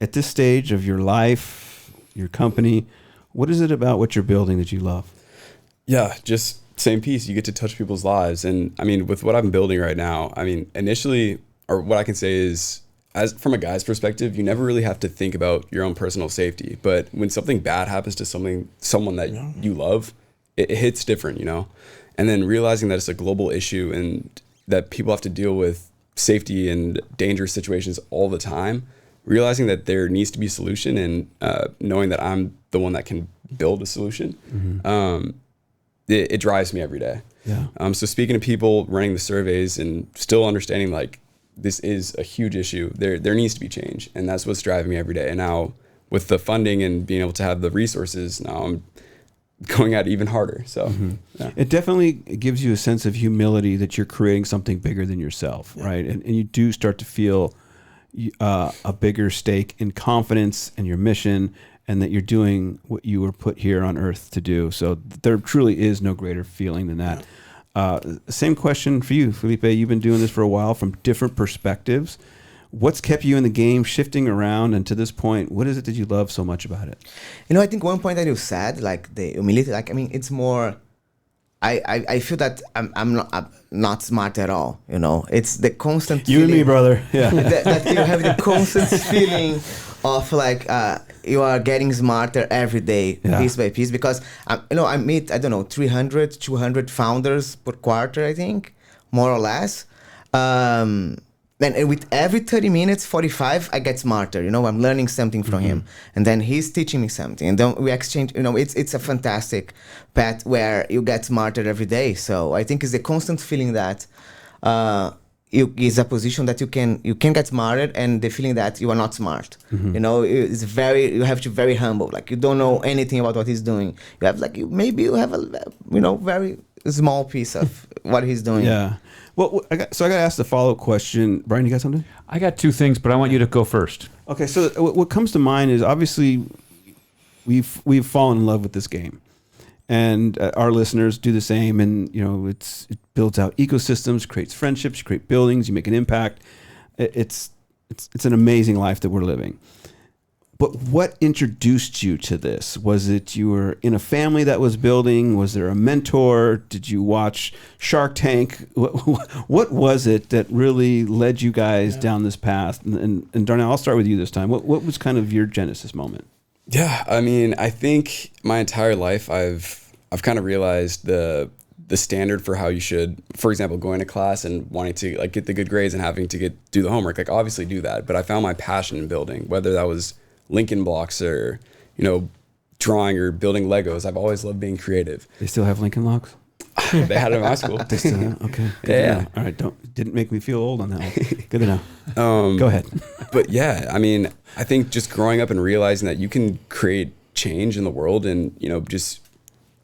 at this stage of your life, your company, what is it about what you're building that you love? Yeah, just same piece. You get to touch people's lives. And I mean, with what I'm building right now, initially, or what I can say is, as from a guy's perspective, you never really have to think about your own personal safety. But when something bad happens to someone that you love, it hits different, And then realizing that it's a global issue and that people have to deal with safety and dangerous situations all the time, realizing that there needs to be a solution, and knowing that I'm the one that can build a solution, it drives me every day. Yeah. So speaking to people, running the surveys, and still understanding this is a huge issue. There needs to be change, and that's what's driving me every day. And now with the funding and being able to have the resources, now I'm going at it even harder. So It definitely gives you a sense of humility that you're creating something bigger than yourself, right? And you do start to feel a bigger stake in confidence and your mission, and that you're doing what you were put here on earth to do. So there truly is no greater feeling than that. Same question for you, Felipe. You've been doing this for a while from different perspectives. What's kept you in the game, shifting around, and to this point, what is it that you love so much about it? I think one point that you said, like the humility, it's more, I feel that I'm not smart at all, It's the constant You feeling, and me, brother. Yeah. that you have the constant feeling of you are getting smarter every day, piece by piece, because I meet 300, 200 founders per quarter, I think, more or less. And with every 30 minutes, 45, I get smarter. I'm learning something from him, and then he's teaching me something, and then we exchange. It's a fantastic path where you get smarter every day. So I think it's the constant feeling that is a position that you can get smarter, and the feeling that you are not smart. It's you have to be very humble. You don't know anything about what he's doing. You have maybe you have a very small piece of what he's doing. Yeah. Well, I got to ask the follow-up question. Brian, you got something? I got 2 things, but I want you to go first. Okay, so what comes to mind is obviously we've fallen in love with this game, and our listeners do the same. And it builds out ecosystems, creates friendships, you create buildings, you make an impact. It's an amazing life that we're living. But what introduced you to this? Was it you were in a family that was building? Was there a mentor? Did you watch Shark Tank? What was it that really led you guys down this path? And Darnell, I'll start with you this time. What was kind of your genesis moment? Yeah, I think my entire life I've kind of realized the standard for how you should, for example, going to class and wanting to get the good grades and having to do the homework. Obviously do that, but I found my passion in building, whether that was Lincoln blocks or, drawing or building Legos. I've always loved being creative. They still have Lincoln Logs? They had it in my school. They still have? Okay. Good Yeah. to know. All right. Didn't make me feel old on that one. Good to know. Go ahead. But yeah, I mean, I think just growing up and realizing that you can create change in the world and, you know, just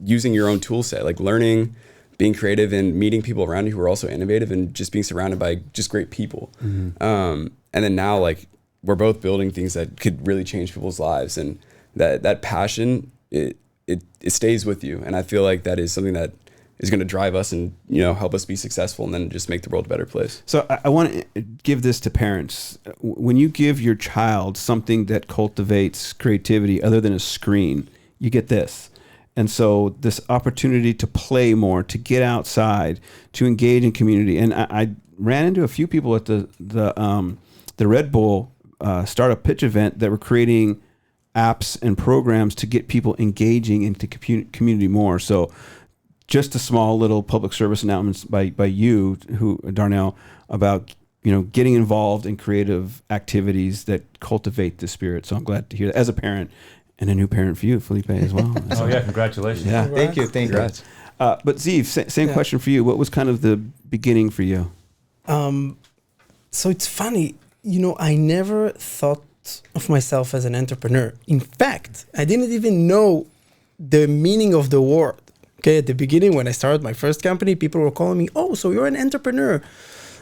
using your own tool set, like learning, being creative and meeting people around you who are also innovative and just being surrounded by just great people. And then now, like, we're both building things that could really change people's lives. And that passion, it stays with you. And I feel like that is something that is going to drive us and, you know, help us be successful and then just make the world a better place. So I want to give this to parents. When you give your child something that cultivates creativity other than a screen, you get this. And so this opportunity to play more, to get outside, to engage in community. And I ran into a few people at the Red Bull startup pitch event that were creating apps and programs to get people engaging into community more. So just a small little public service announcement by you, Darnell, about, you know, getting involved in creative activities that cultivate the spirit. So I'm glad to hear that as a parent and a new parent for you, Felipe, as well. Oh yeah, congratulations. Yeah. Thank you. Congrats. But Ziv, same question for you. What was kind of the beginning for you? So it's funny, you know, I never thought of myself as an entrepreneur. In fact, I didn't even know the meaning of the word. Okay, at the beginning, when I started my first company, people were calling me, "Oh, so you're an entrepreneur."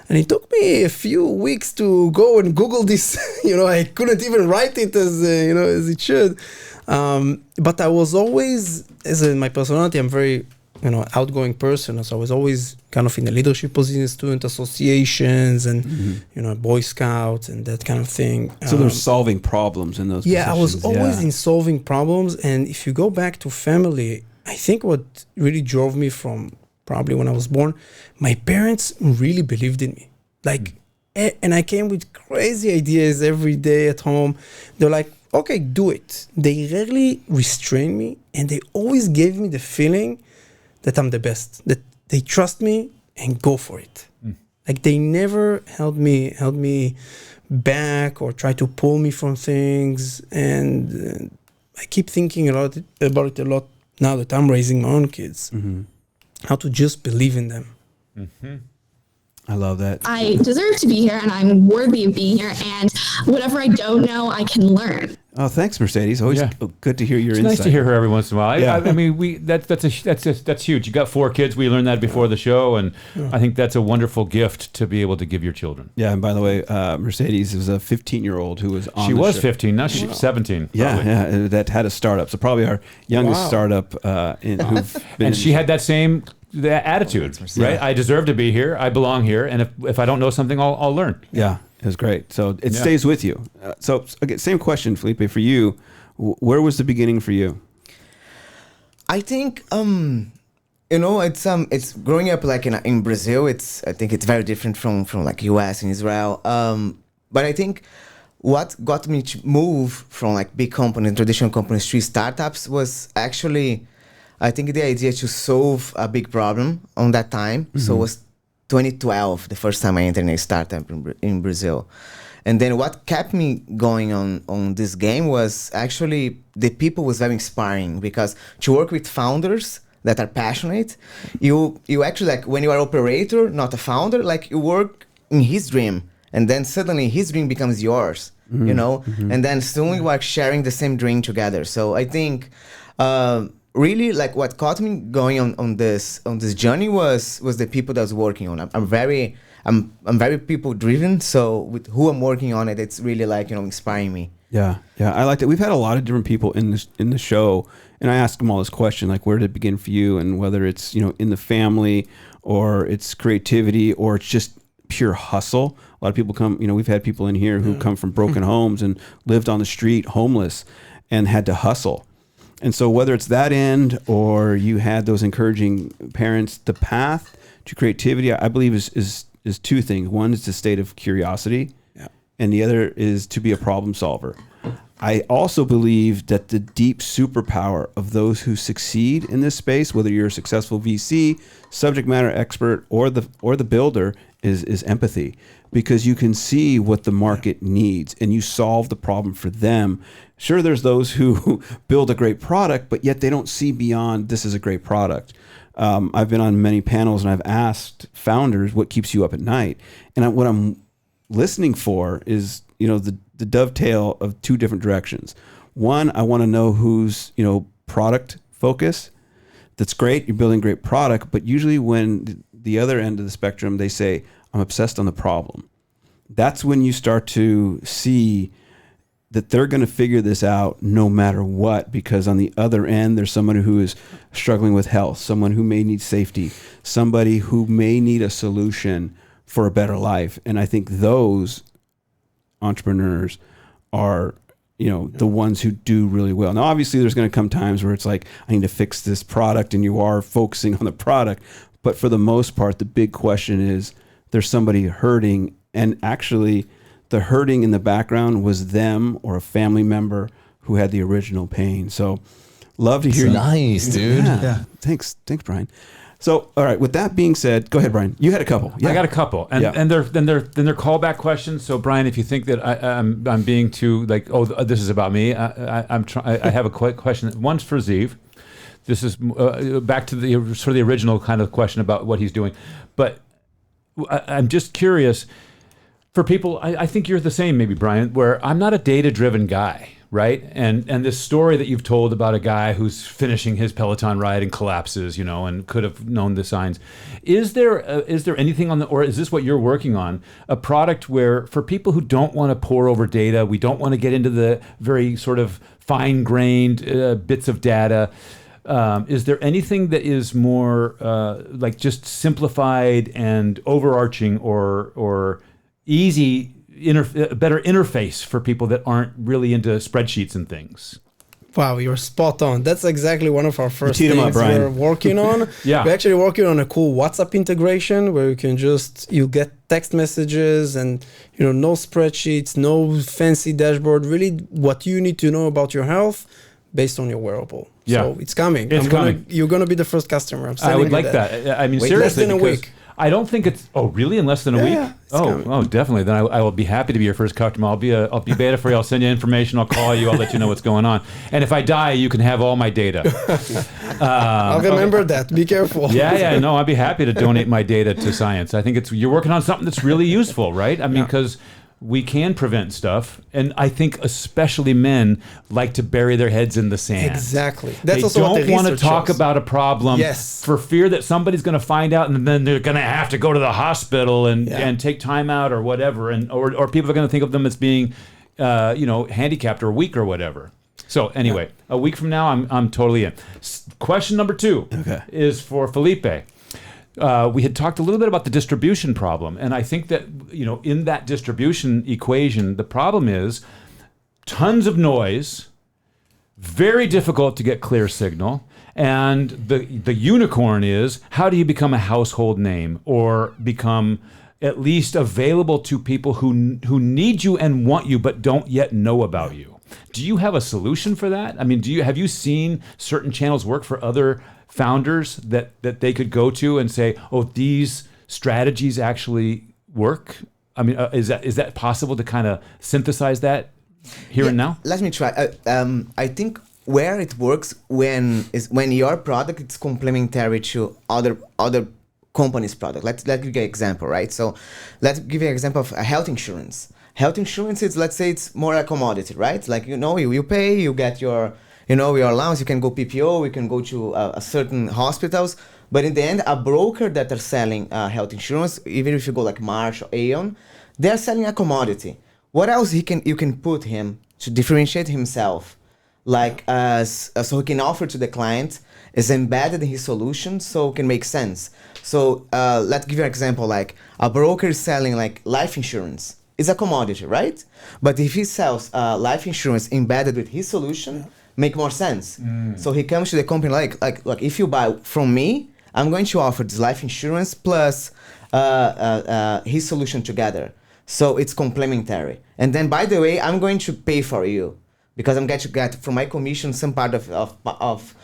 And it took me a few weeks to go and Google this. You know, I couldn't even write it as as it should. But I was always, as in my personality, I'm very, you know, outgoing person. So I was always kind of in the leadership position, student associations, and you know, Boy Scouts and that kind of thing. So they're solving problems in those. Yeah, I was positions. always in solving problems. And if you go back to family, I think what really drove me from probably when I was born, my parents really believed in me. Like, and I came with crazy ideas every day at home. They're like, okay, do it. They rarely restrained me, and they always gave me the feeling that I'm the best, that they trust me and go for it. Like, they never held me back or try to pull me from things. And I keep thinking about it a lot now that I'm raising my own kids, how to just believe in them. I love that. I deserve to be here and I'm worthy of being here, and whatever I don't know, I can learn. Oh, thanks, Mercedes. Always good to hear your insight. Nice to hear her every once in a while. Yeah. I mean, that's huge. You got 4 kids. We learned that before the show, and I think that's a wonderful gift to be able to give your children. Yeah, and by the way, Mercedes is a 15-year-old who was on. She the was show. 15. Now she's 17. Yeah, probably. yeah, that had a startup. So probably our youngest startup who've been. And she had that same attitude, right? I deserve to be here. I belong here, and if I don't know something, I'll learn. Yeah, it was great. So it stays with you. So again, same question, Felipe, for you. Where was the beginning for you? I think you know, it's growing up like in Brazil. I think it's very different from like US and Israel. But I think what got me to move from like big companies, traditional companies, to startups was actually, I think, the idea to solve a big problem on that time. So it was 2012, the first time I entered a startup in Brazil. And then what kept me going on this game was actually the people was very inspiring, because to work with founders that are passionate, you actually, like, when you are an operator, not a founder, like, you work in his dream, and then suddenly his dream becomes yours, you know, and then soon you are sharing the same dream together. So I think really, like, what caught me going on this journey was the people that I was working on. I'm very people driven, so with who I'm working on it, it's really, like, you know, inspiring me. Yeah, I like that. We've had a lot of different people in the show, and I ask them all this question, like, where did it begin for you, and whether it's, you know, in the family, or it's creativity, or it's just pure hustle. A lot of people come, you know, we've had people in here who come from broken homes and lived on the street, homeless, and had to hustle. And so whether it's that end, or you had those encouraging parents, the path to creativity, I believe is 2 things. One is the state of curiosity, and the other is to be a problem solver. I also believe that the deep superpower of those who succeed in this space, whether you're a successful VC, subject matter expert, or the builder, is empathy, because you can see what the market needs and you solve the problem for them. Sure, there's those who build a great product, but yet they don't see beyond this is a great product. I've been on many panels and I've asked founders what keeps you up at night, and what I'm listening for is the dovetail of two different directions. One, I want to know who's product focus. That's great. You're building a great product, but usually when the other end of the spectrum, they say, I'm obsessed on the problem. That's when you start to see that they're going to figure this out no matter what, because on the other end, there's someone who is struggling with health, someone who may need safety, somebody who may need a solution for a better life. And I think those entrepreneurs are the ones who do really well. Now, obviously, there's going to come times where it's like, I need to fix this product, and you are focusing on the product. But for the most part, the big question is there's somebody hurting, and actually the hurting in the background was them or a family member who had the original pain. So love to hear you. Nice, dude. Yeah. Thanks, Brian. So, all right. With that being said, go ahead, Brian. You had a couple. Yeah. I got a couple, and they're callback questions. So, Brian, if you think that I'm being too like, oh, this is about me, I have a quick question. One's for Ziv. This is back to the sort of the original kind of question about what he's doing, but I'm just curious for people. I think you're the same, maybe, Brian, where I'm not a data-driven guy. Right, and this story that you've told about a guy who's finishing his Peloton ride and collapses, and could have known the signs. Is there anything on or is this what you're working on? A product where for people who don't want to pore over data, we don't want to get into the very sort of fine-grained bits of data. Is there anything that is more like just simplified and overarching or easy? A better interface for people that aren't really into spreadsheets and things. Wow, you're spot on. That's exactly one of our first things we're working on. Yeah. We're actually working on a cool WhatsApp integration where you can you get text messages and no spreadsheets, no fancy dashboard, really what you need to know about your health based on your wearable. Yeah. So it's coming. You're going to be the first customer. I would like that. I mean, seriously. Less than a week. I don't think it's. Oh, really? In less than a week? Yeah, definitely. Then I will be happy to be your first customer. I'll be beta for you. I'll send you information. I'll call you. I'll let you know what's going on. And if I die, you can have all my data. I'll remember that. Be careful. Yeah. No, I'd be happy to donate my data to science. I think you're working on something that's really useful, right? I mean, because we can prevent stuff, and I think especially men like to bury their heads in the sand. Exactly. That's they also what the don't want to research talk shows. about a problem for fear that somebody's going to find out, and then they're going to have to go to the hospital and take time out or whatever, and or people are going to think of them as being, handicapped or weak or whatever. So anyway, a week from now, I'm totally in. Question number 2 is for Felipe. We had talked a little bit about the distribution problem, and I think that in that distribution equation, the problem is tons of noise, very difficult to get clear signal, and the unicorn is how do you become a household name or become at least available to people who need you and want you but don't yet know about you. Do you have a solution for that? I mean, have you seen certain channels work for other founders that they could go to and say, oh, these strategies actually work? I mean, is that possible to kind of synthesize that here and now? Let me try. I think where it works when your product is complementary to other companies' product. Let's give you an example, right? So let's give you an example of health insurance. Health insurance is, let's say, it's more a commodity, right? Like, you pay, you get your allowance, you can go PPO, you can go to a certain hospitals. But in the end, a broker that are selling health insurance, even if you go like Marsh or Aon, they're selling a commodity. What else you can put him to differentiate himself? Like, so he can offer to the client is embedded in his solution, so it can make sense. So let's give you an example, like a broker is selling like life insurance. It's a commodity, right? But if he sells life insurance embedded with his solution, make more sense. So he comes to the company like, if you buy from me, I'm going to offer this life insurance plus his solution together. So it's complementary. And then, by the way, I'm going to pay for you because I'm going to get from my commission some part of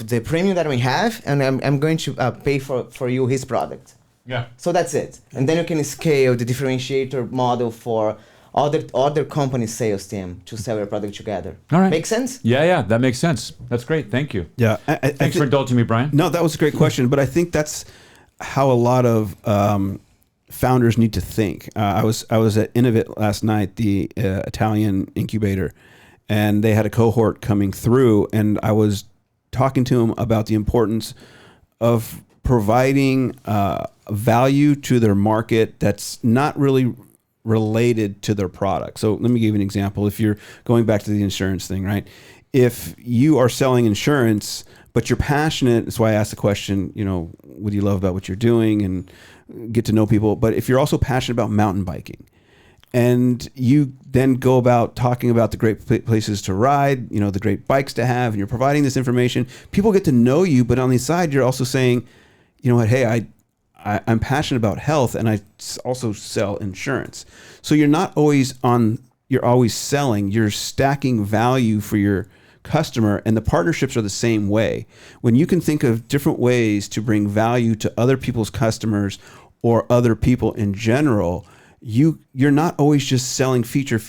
the premium that we have, and I'm going to pay for you his product. Yeah. So that's it. And then you can scale the differentiator model for other companies' sales team to sell your product together. All right. Make sense? Yeah, that makes sense. That's great. Thank you. Yeah. Thanks for indulging me, Brian. No, that was a great question, but I think that's how a lot of founders need to think. I was at Innovate last night, the Italian incubator, and they had a cohort coming through, and I was talking to them about the importance of providing value to their market that's not really related to their product. So let me give you an example. If you're going back to the insurance thing, right? If you are selling insurance, but you're passionate, that's why I asked the question, what do you love about what you're doing, and get to know people. But if you're also passionate about mountain biking, and you then go about talking about the great places to ride, the great bikes to have, and you're providing this information, people get to know you, but on the side, you're also saying, you know what, hey, I'm passionate about health, and I also sell insurance. So you're always selling, you're stacking value for your customer, and the partnerships are the same way. When you can think of different ways to bring value to other people's customers or other people in general, you're not always just selling feature.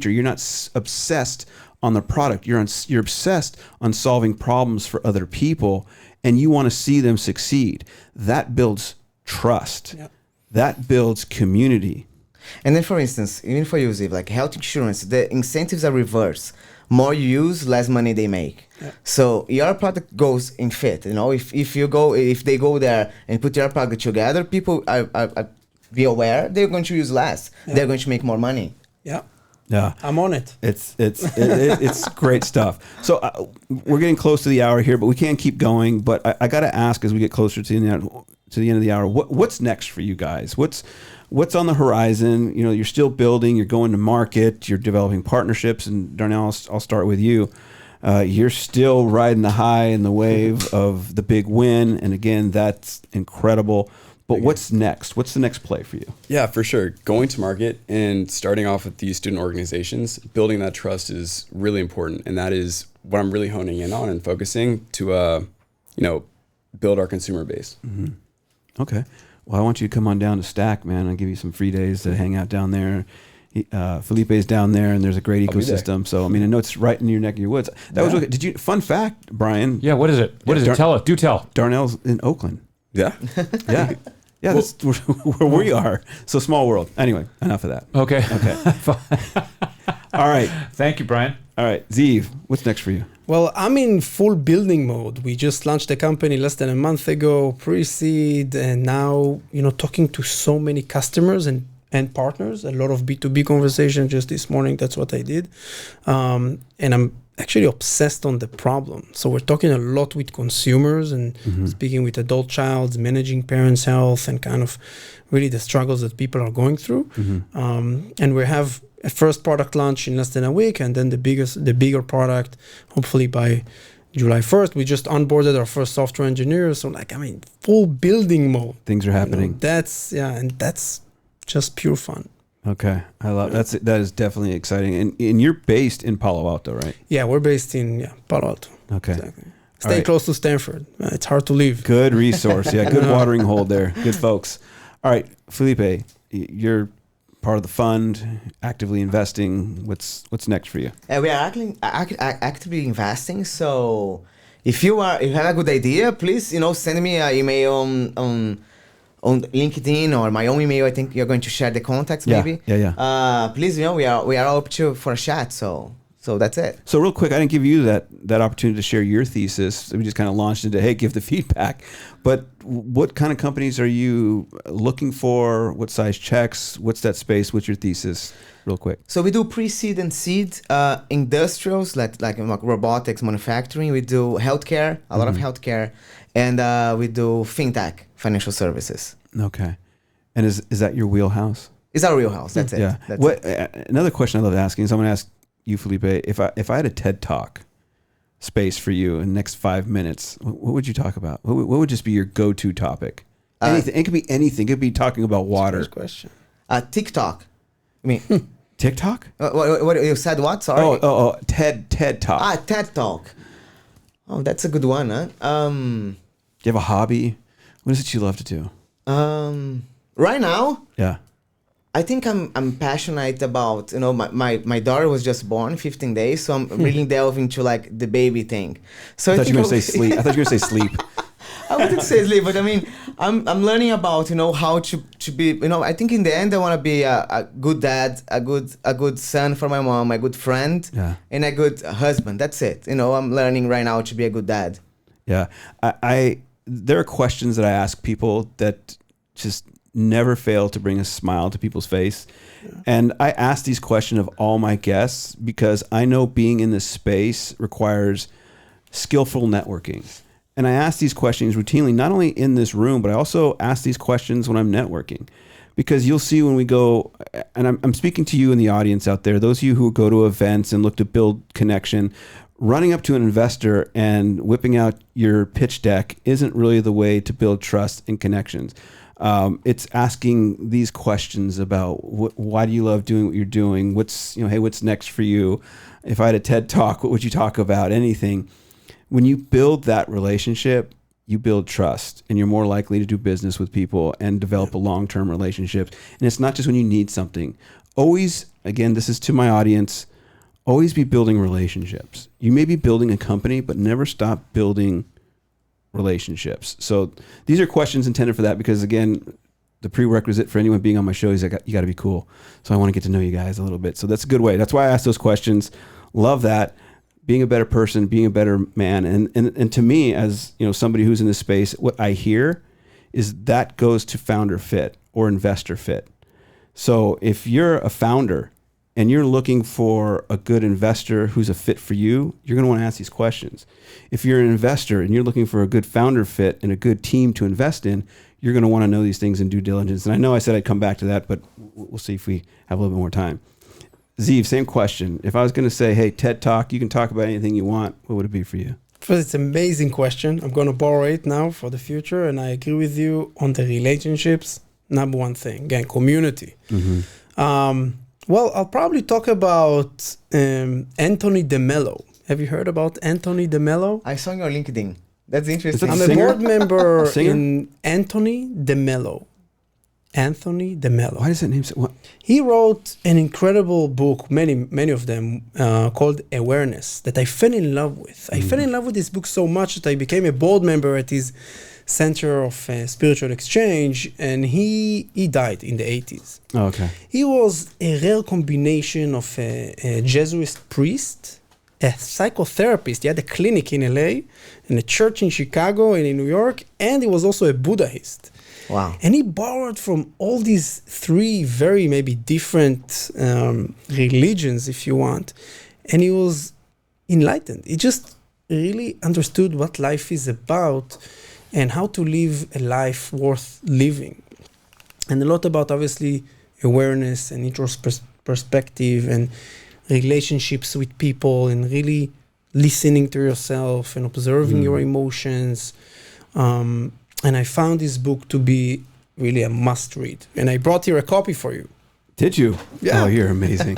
You're not obsessed on the product. You're obsessed on solving problems for other people, and you want to see them succeed. That builds trust. Yep. That builds community. And then, for instance, even for you, Ziv, like health insurance, the incentives are reverse. More you use, less money they make. Yeah. So your product goes in fit. If they go there and put your product together, people are be aware they're going to use less. Yeah. They're going to make more money. Yeah. Yeah, I'm on it. It's great stuff. So we're getting close to the hour here, but we can't keep going. But I got to ask, as we get closer to the end of the hour, what's next for you guys? What's on the horizon? You're still building, you're going to market, you're developing partnerships. And Darnell, I'll start with you. You're still riding the high and the wave of the big win. And again, that's incredible. But what's next? What's the next play for you? Yeah, for sure. Going to market and starting off with these student organizations, building that trust is really important. And that is what I'm really honing in on and focusing to, build our consumer base. Mm-hmm. Okay. Well, I want you to come on down to Stack, man. I'll give you some free days to hang out down there. Felipe's down there, and there's a great ecosystem. So, I know it's right in your neck of your woods. That was okay. Fun fact, Brian. Yeah, what is it? What is it? Tell us. Do tell. Darnell's in Oakland. Yeah. Yeah. Yeah, that's where we are. So small world. Anyway, enough of that. Okay. All right. Thank you, Brian. All right. Ziv, what's next for you? Well, I'm in full building mode. We just launched the company less than a month ago, pre-seed, and now, talking to so many customers and partners, a lot of B2B conversation just this morning. That's what I did. And I'm actually obsessed on the problem. So we're talking a lot with consumers and speaking with adult childs, managing parents' health, and kind of really the struggles that people are going through. And we have a first product launch in less than a week, and then the bigger product, hopefully by July 1st. We just onboarded our first software engineers. So full building mode. Things are happening. And that's just pure fun. Okay, I love that is definitely exciting. And you're based in Palo Alto, right? Yeah, we're based in Palo Alto. Okay. Exactly. Stay close to Stanford. It's hard to leave. Good resource. Yeah, good watering hole there. Good folks. All right, Felipe, you're part of the fund, actively investing. What's next for you? We are actively investing. So if you have a good idea, please send me an email on LinkedIn or my own email. I think you're going to share the contacts maybe. Yeah. Please, we are up for a chat. So that's it. So real quick, I didn't give you that opportunity to share your thesis. We just kind of launched into, hey, give the feedback. But what kind of companies are you looking for? What size checks? What's that space? What's your thesis? Real quick. So we do pre-seed and seed industrials like robotics, manufacturing. We do healthcare, a lot of healthcare, and we do fintech, financial services. Okay. And is that your wheelhouse? It's our wheelhouse. That's it. Yeah. Another question I love asking is, I'm going to ask you, Felipe, if I had a TED Talk space for you in the next 5 minutes, what would you talk about? What would just be your go-to topic? Anything. It could be anything. It could be talking about water. First question. TikTok. TikTok? What you said? What? Sorry. Oh, TED Talk. TED Talk. Oh, that's a good one, huh? Do you have a hobby? What is it you love to do? Right now, Yeah. I think I'm passionate about, my daughter was just born 15 days, so I'm really delving into like the baby thing. So I thought you were think going to say sleep. I thought you were going to say sleep. I wouldn't say sleep, but I mean, I'm learning about, how to be, I think in the end I want to be a good dad, a good son for my mom, a good friend, Yeah. and a good husband. That's it. I'm learning right now to be a good dad. Yeah. There are questions that I ask people that just never fail to bring a smile to people's face. Yeah. And I ask these questions of all my guests because I know being in this space requires skillful networking. And I ask these questions routinely, not only in this room, but I also ask these questions when I'm networking. Because you'll see when we go, and I'm speaking to you in the audience out there, those of you who go to events and look to build connection, running up to an investor and whipping out your pitch deck isn't really the way to build trust and connections. It's asking these questions about why do you love doing what you're doing? Hey, what's next for you? If I had a TED talk, what would you talk about? Anything. When you build that relationship, you build trust, and you're more likely to do business with people and develop a long-term relationship. And it's not just when you need something. Always, again, this is to my audience, always be building relationships. You may be building a company, but never stop building relationships. So these are questions intended for that because, again, the prerequisite for anyone being on my show is you got to be cool. So I want to get to know you guys a little bit. So that's a good way. That's why I ask those questions. Love that. Being a better person, being a better man. And to me, as somebody who's in this space, what I hear is that goes to founder fit or investor fit. So if you're a founder and you're looking for a good investor who's a fit for you, you're going to want to ask these questions. If you're an investor and you're looking for a good founder fit and a good team to invest in, you're going to want to know these things in due diligence. And I know I said I'd come back to that, but we'll see if we have a little bit more time. Ziv, same question. If I was going to say, hey, TED Talk, you can talk about anything you want, what would it be for you? First, it's an amazing question. I'm going to borrow it now for the future. And I agree with you on the relationships. Number one thing, again, community. Mm-hmm. Well, I'll probably talk about Anthony DeMello. Have you heard about Anthony DeMello? I saw your LinkedIn. That's interesting. I'm a board member in Anthony DeMello. Anthony DeMello. Why does that name say what? He wrote an incredible book, many of them, called Awareness, that I fell in love with. I fell in love with this book so much that I became a board member at his Center of Spiritual Exchange, and he died in the 80s. Oh, okay. He was a rare combination of a Jesuit priest, a psychotherapist. He had a clinic in LA, and a church in Chicago and in New York, and he was also a Buddhist. Wow. And he borrowed from all these three very maybe different religions, if you want, and he was enlightened. He just really understood what life is about and how to live a life worth living. And a lot about, obviously, awareness and introspective and relationships with people and really listening to yourself and observing your emotions. And I found this book to be really a must read. And I brought here a copy for you. Did you? Yeah. Oh, you're amazing.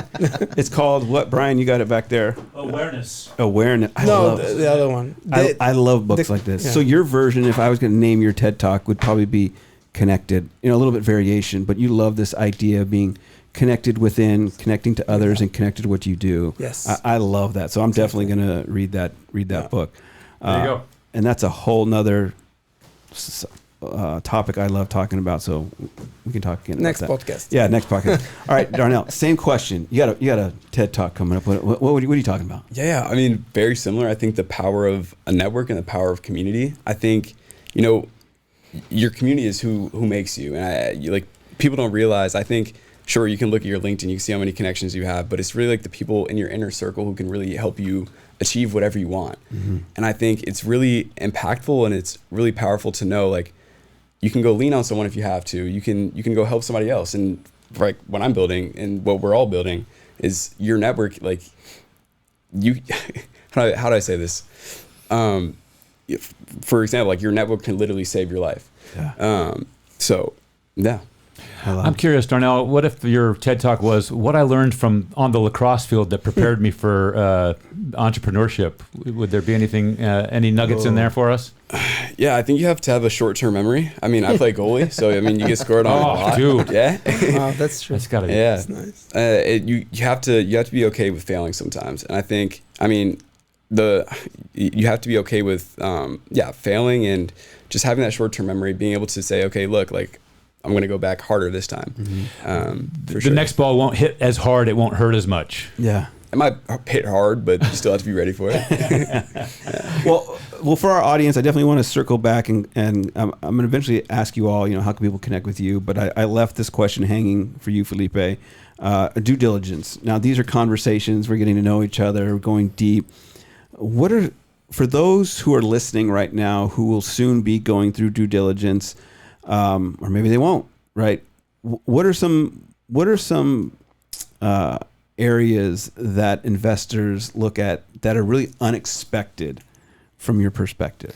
It's called what, Brian? You got it back there. Awareness. Awareness. The other one. I love books like this. Yeah. So your version, if I was going to name your TED Talk, would probably be connected. A little bit variation, but you love this idea of being connected within, connecting to others, and connected to what you do. Yes. I love that. So I'm definitely going to read that book. There you go. And that's a whole nother topic I love talking about, so we can talk again. Next about that. podcast. Yeah, next podcast. All right, Darnell, same question. You got a TED Talk coming up. What are you talking about? Yeah. I mean, very similar. I think the power of a network and the power of community. I think, your community is who makes you. And people don't realize, I think, sure, you can look at your LinkedIn, you can see how many connections you have, but it's really like the people in your inner circle who can really help you achieve whatever you want. Mm-hmm. And I think it's really impactful and it's really powerful to know, you can go lean on someone if you have to. You can go help somebody else. And what I'm building and what we're all building is your network. How do I say this? For example, your network can literally save your life. Yeah. So yeah. I'm curious, Darnell, what if your TED Talk was what I learned from on the lacrosse field that prepared me for entrepreneurship? Would there be anything, any nuggets in there for us? Yeah, I think you have to have a short-term memory. I mean, I play goalie, so I mean, you get scored on a lot. Dude. Yeah. Wow, that's true. That's got to be. Yeah. That's nice. You have to be okay with failing sometimes, and I think, I mean, you have to be okay with failing and just having that short-term memory, being able to say, okay, look, like, I'm going to go back harder this time. The next ball won't hit as hard, it won't hurt as much. Yeah. It might hit hard, but you still have to be ready for it. Well, for our audience, I definitely want to circle back and I'm going to eventually ask you all, how can people connect with you? But I left this question hanging for you, Felipe. Due diligence. Now, these are conversations. We're getting to know each other, we're going deep. For those who are listening right now, who will soon be going through due diligence, or maybe they won't, right? What are some areas that investors look at that are really unexpected from your perspective?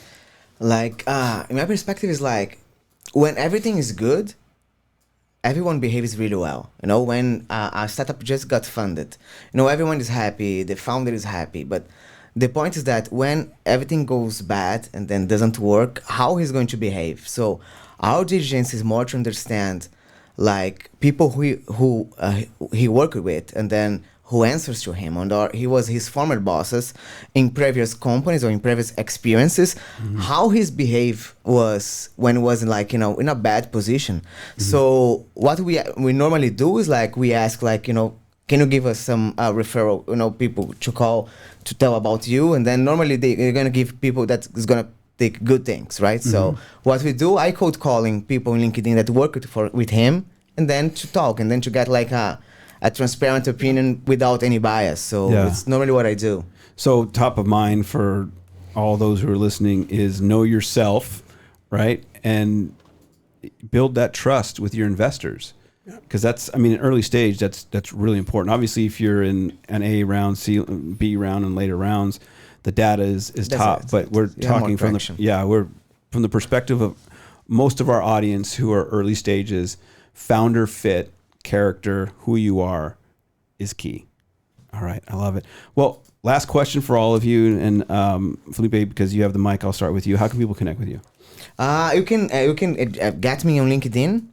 Like, in my perspective, is like when everything is good, everyone behaves really well. When a startup just got funded, everyone is happy, the founder is happy. But the point is that when everything goes bad and then doesn't work, how he's going to behave. So our diligence is more to understand, like, people who he worked with and then who answers to him, or he was his former bosses in previous companies or in previous experiences, how his behave was when he was like, in a bad position. So what we normally do is like, we ask like, can you give us some referral, people to call to tell about you? And then normally they're going to give people that is going to take good things, right? So what we do, I cold calling people in LinkedIn that work with him, and then to talk, and then to get like a transparent opinion without any bias. So it's normally what I do. So top of mind for all those who are listening is know yourself, right? And build that trust with your investors. Because that's, in early stage, that's really important. Obviously, if you're in an A round, B round, and later rounds, the data is top. But we're talking from the perspective of most of our audience who are early stages. Founder fit, character, who you are, is key. All right, I love it. Well, last question for all of you, and Felipe, because you have the mic, I'll start with you. How can people connect with you? You can get me on LinkedIn.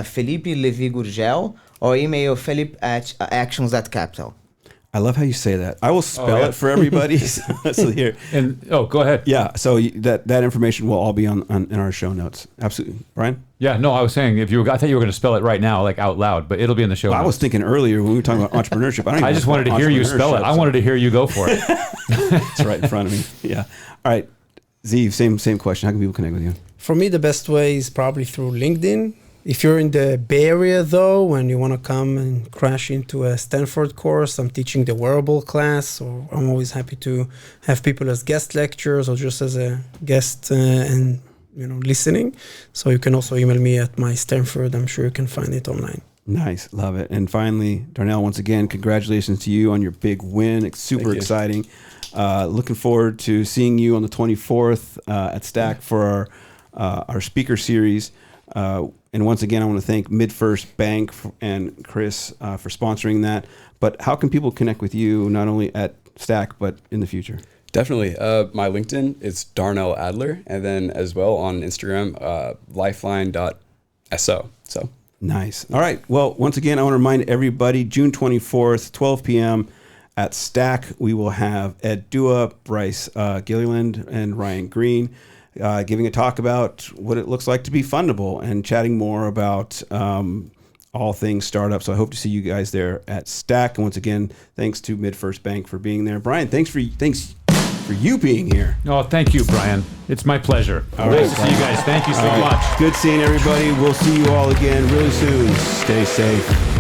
Felipe Gurgel, or email philip@actions.capital. I love how you say that. I will spell it for everybody. So here. And go ahead. Yeah. So that information will all be on in our show notes. Absolutely, Brian. Yeah. No, I was saying I thought you were going to spell it right now, like out loud, but it'll be in the show notes. I was thinking earlier when we were talking about entrepreneurship. I just wanted to hear you spell it. I wanted to hear you go for it. It's right in front of me. Yeah. All right, Ziv. Same question. How can people connect with you? For me, the best way is probably through LinkedIn. If you're in the Bay Area, though, and you want to come and crash into a Stanford course, I'm teaching the wearable class, or I'm always happy to have people as guest lecturers or just as a guest and listening. So you can also email me at my Stanford. I'm sure you can find it online. Nice, love it. And finally, Darnell, once again, congratulations to you on your big win. It's super exciting. Looking forward to seeing you on the 24th at Stack for our speaker series. And once again, I want to thank MidFirst Bank and Chris for sponsoring that. But how can people connect with you, not only at Stack, but in the future? Definitely. My LinkedIn is Darnell Adler. And then as well on Instagram, lifeline.so. So nice. All right. Well, once again, I want to remind everybody, June 24th, 12 p.m. at Stack, we will have Ed Dua, Bryce Gilliland, and Ryan Green giving a talk about what it looks like to be fundable and chatting more about all things startup. So I hope to see you guys there at Stack. And once again, thanks to MidFirst Bank for being there. Brian, thanks for you being here. Oh, thank you, Brian. It's my pleasure. Nice to see you guys. Thank you so much. Good seeing everybody. We'll see you all again really soon. Stay safe.